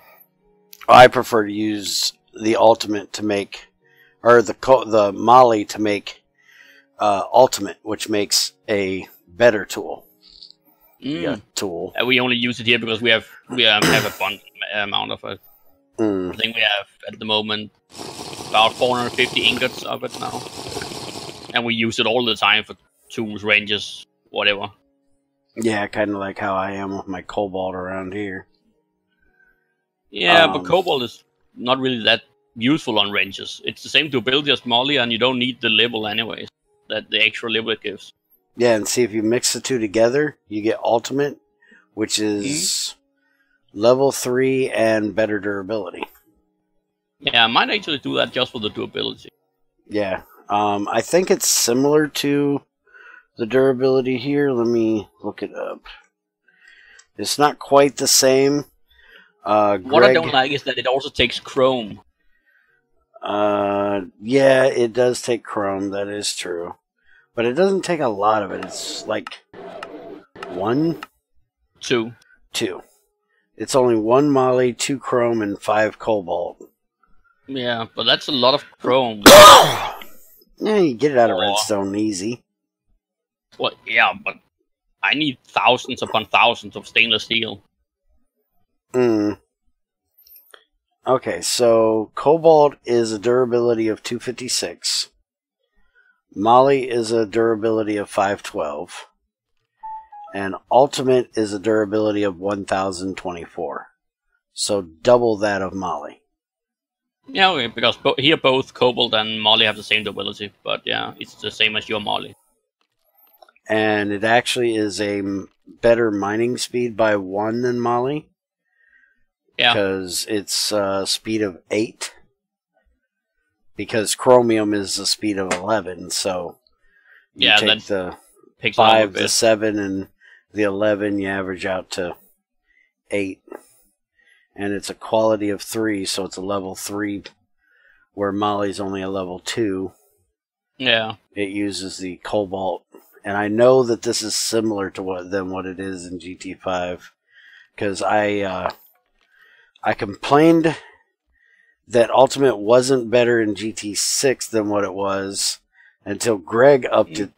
I prefer to use the Ultimate to make, or the Molly to make Ultimate, which makes a better tool. Tool. We only use it here because we have a fun amount of it. I think we have at the moment about 450 ingots of it now, and we use it all the time for tools, ranges, whatever. Yeah, kind of like how I am with my cobalt around here. Yeah, but cobalt is not really that useful on ranges. It's the same durability as Molly, and you don't need the level anyways, that the extra level it gives. Yeah, and see, if you mix the two together, you get Ultimate, which is level 3 and better durability. Yeah, I might actually do that just for the durability. Yeah, I think it's similar to the durability here. Let me look it up. It's not quite the same. What I don't like is that it also takes chrome. Yeah, it does take chrome. That is true. But it doesn't take a lot of it. It's like 1, 2. 2. It's only 1 moly, 2 chrome, and 5 cobalt. Yeah, but that's a lot of chrome. Yeah, you get it out of redstone easy. Well, yeah, but I need thousands upon thousands of stainless steel. Okay, so cobalt is a durability of 256. Moly is a durability of 512. And ultimate is a durability of 1024. So double that of moly. Yeah, okay, because here both cobalt and moly have the same durability, but yeah, it's the same as your moly. And it actually is a better mining speed by 1 than moly. Yeah. Because it's speed of 8. Because chromium is the speed of 11, so you yeah, take the takes 5, the 7, and the 11, you average out to 8. And it's a quality of 3, so it's a level 3, where moly's only a level 2. Yeah. It uses the cobalt. And I know that this is similar to what it is in GT5, because I complained that Ultimate wasn't better in GT6 than what it was until Greg upped it,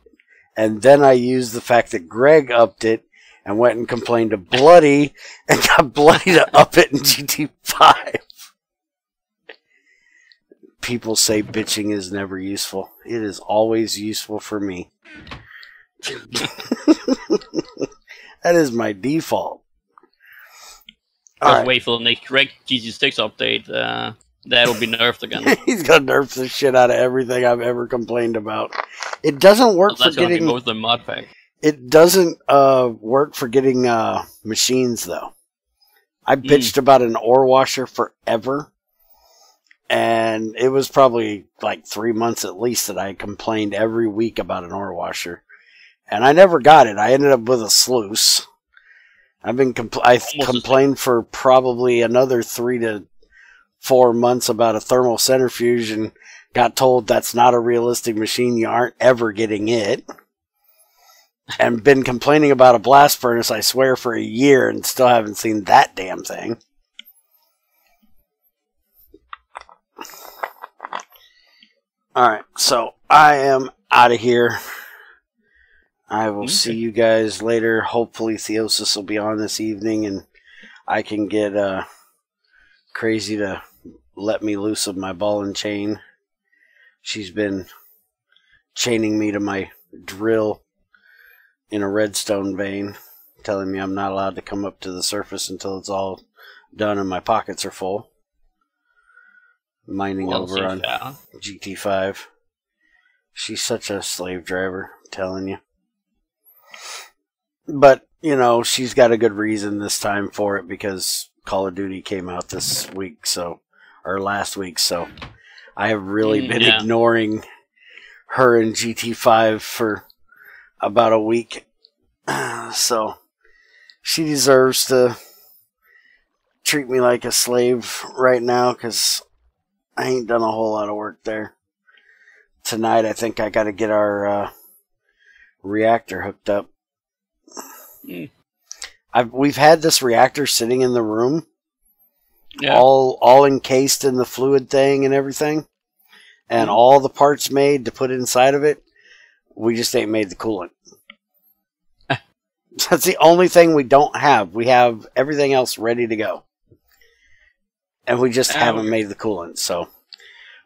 and then I used the fact that Greg upped it and went and complained to Bloody and got Bloody to up it in GT5. People say bitching is never useful. It is always useful for me. That is my default. Just wait for the next GT6 update. That'll be nerfed again. He's gonna nerf the shit out of everything I've ever complained about. It doesn't work for getting most of the mod pack. It doesn't work for getting machines though. I bitched about an ore washer forever, and it was probably like 3 months at least that I complained every week about an ore washer, and I never got it. I ended up with a sluice. I've been complained for probably another 3 to 4 months about a thermal centrifuge, and got told that's not a realistic machine. You aren't ever getting it. And been complaining about a blast furnace, I swear, for a year, and still haven't seen that damn thing. Alright, so I am out of here. I will see you guys later. Hopefully Theosis will be on this evening, and I can get Crazy to let me loose of my ball and chain. She's been chaining me to my drill in a redstone vein, telling me I'm not allowed to come up to the surface until it's all done and my pockets are full. Mining over on GT5. She's such a slave driver, I'm telling you. But, you know, she's got a good reason this time for it, because Call of Duty came out this week, or last week, so I have really been ignoring her in GT5 for about a week. So she deserves to treat me like a slave right now, because I ain't done a whole lot of work there. Tonight I think I got to get our reactor hooked up. We've had this reactor sitting in the room, all encased in the fluid thing and everything, and all the parts made to put inside of it. We just ain't made the coolant. That's the only thing we don't have. We have everything else ready to go, and we just haven't made the coolant. So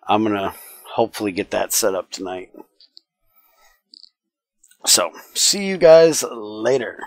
I'm gonna hopefully get that set up tonight. So see you guys later.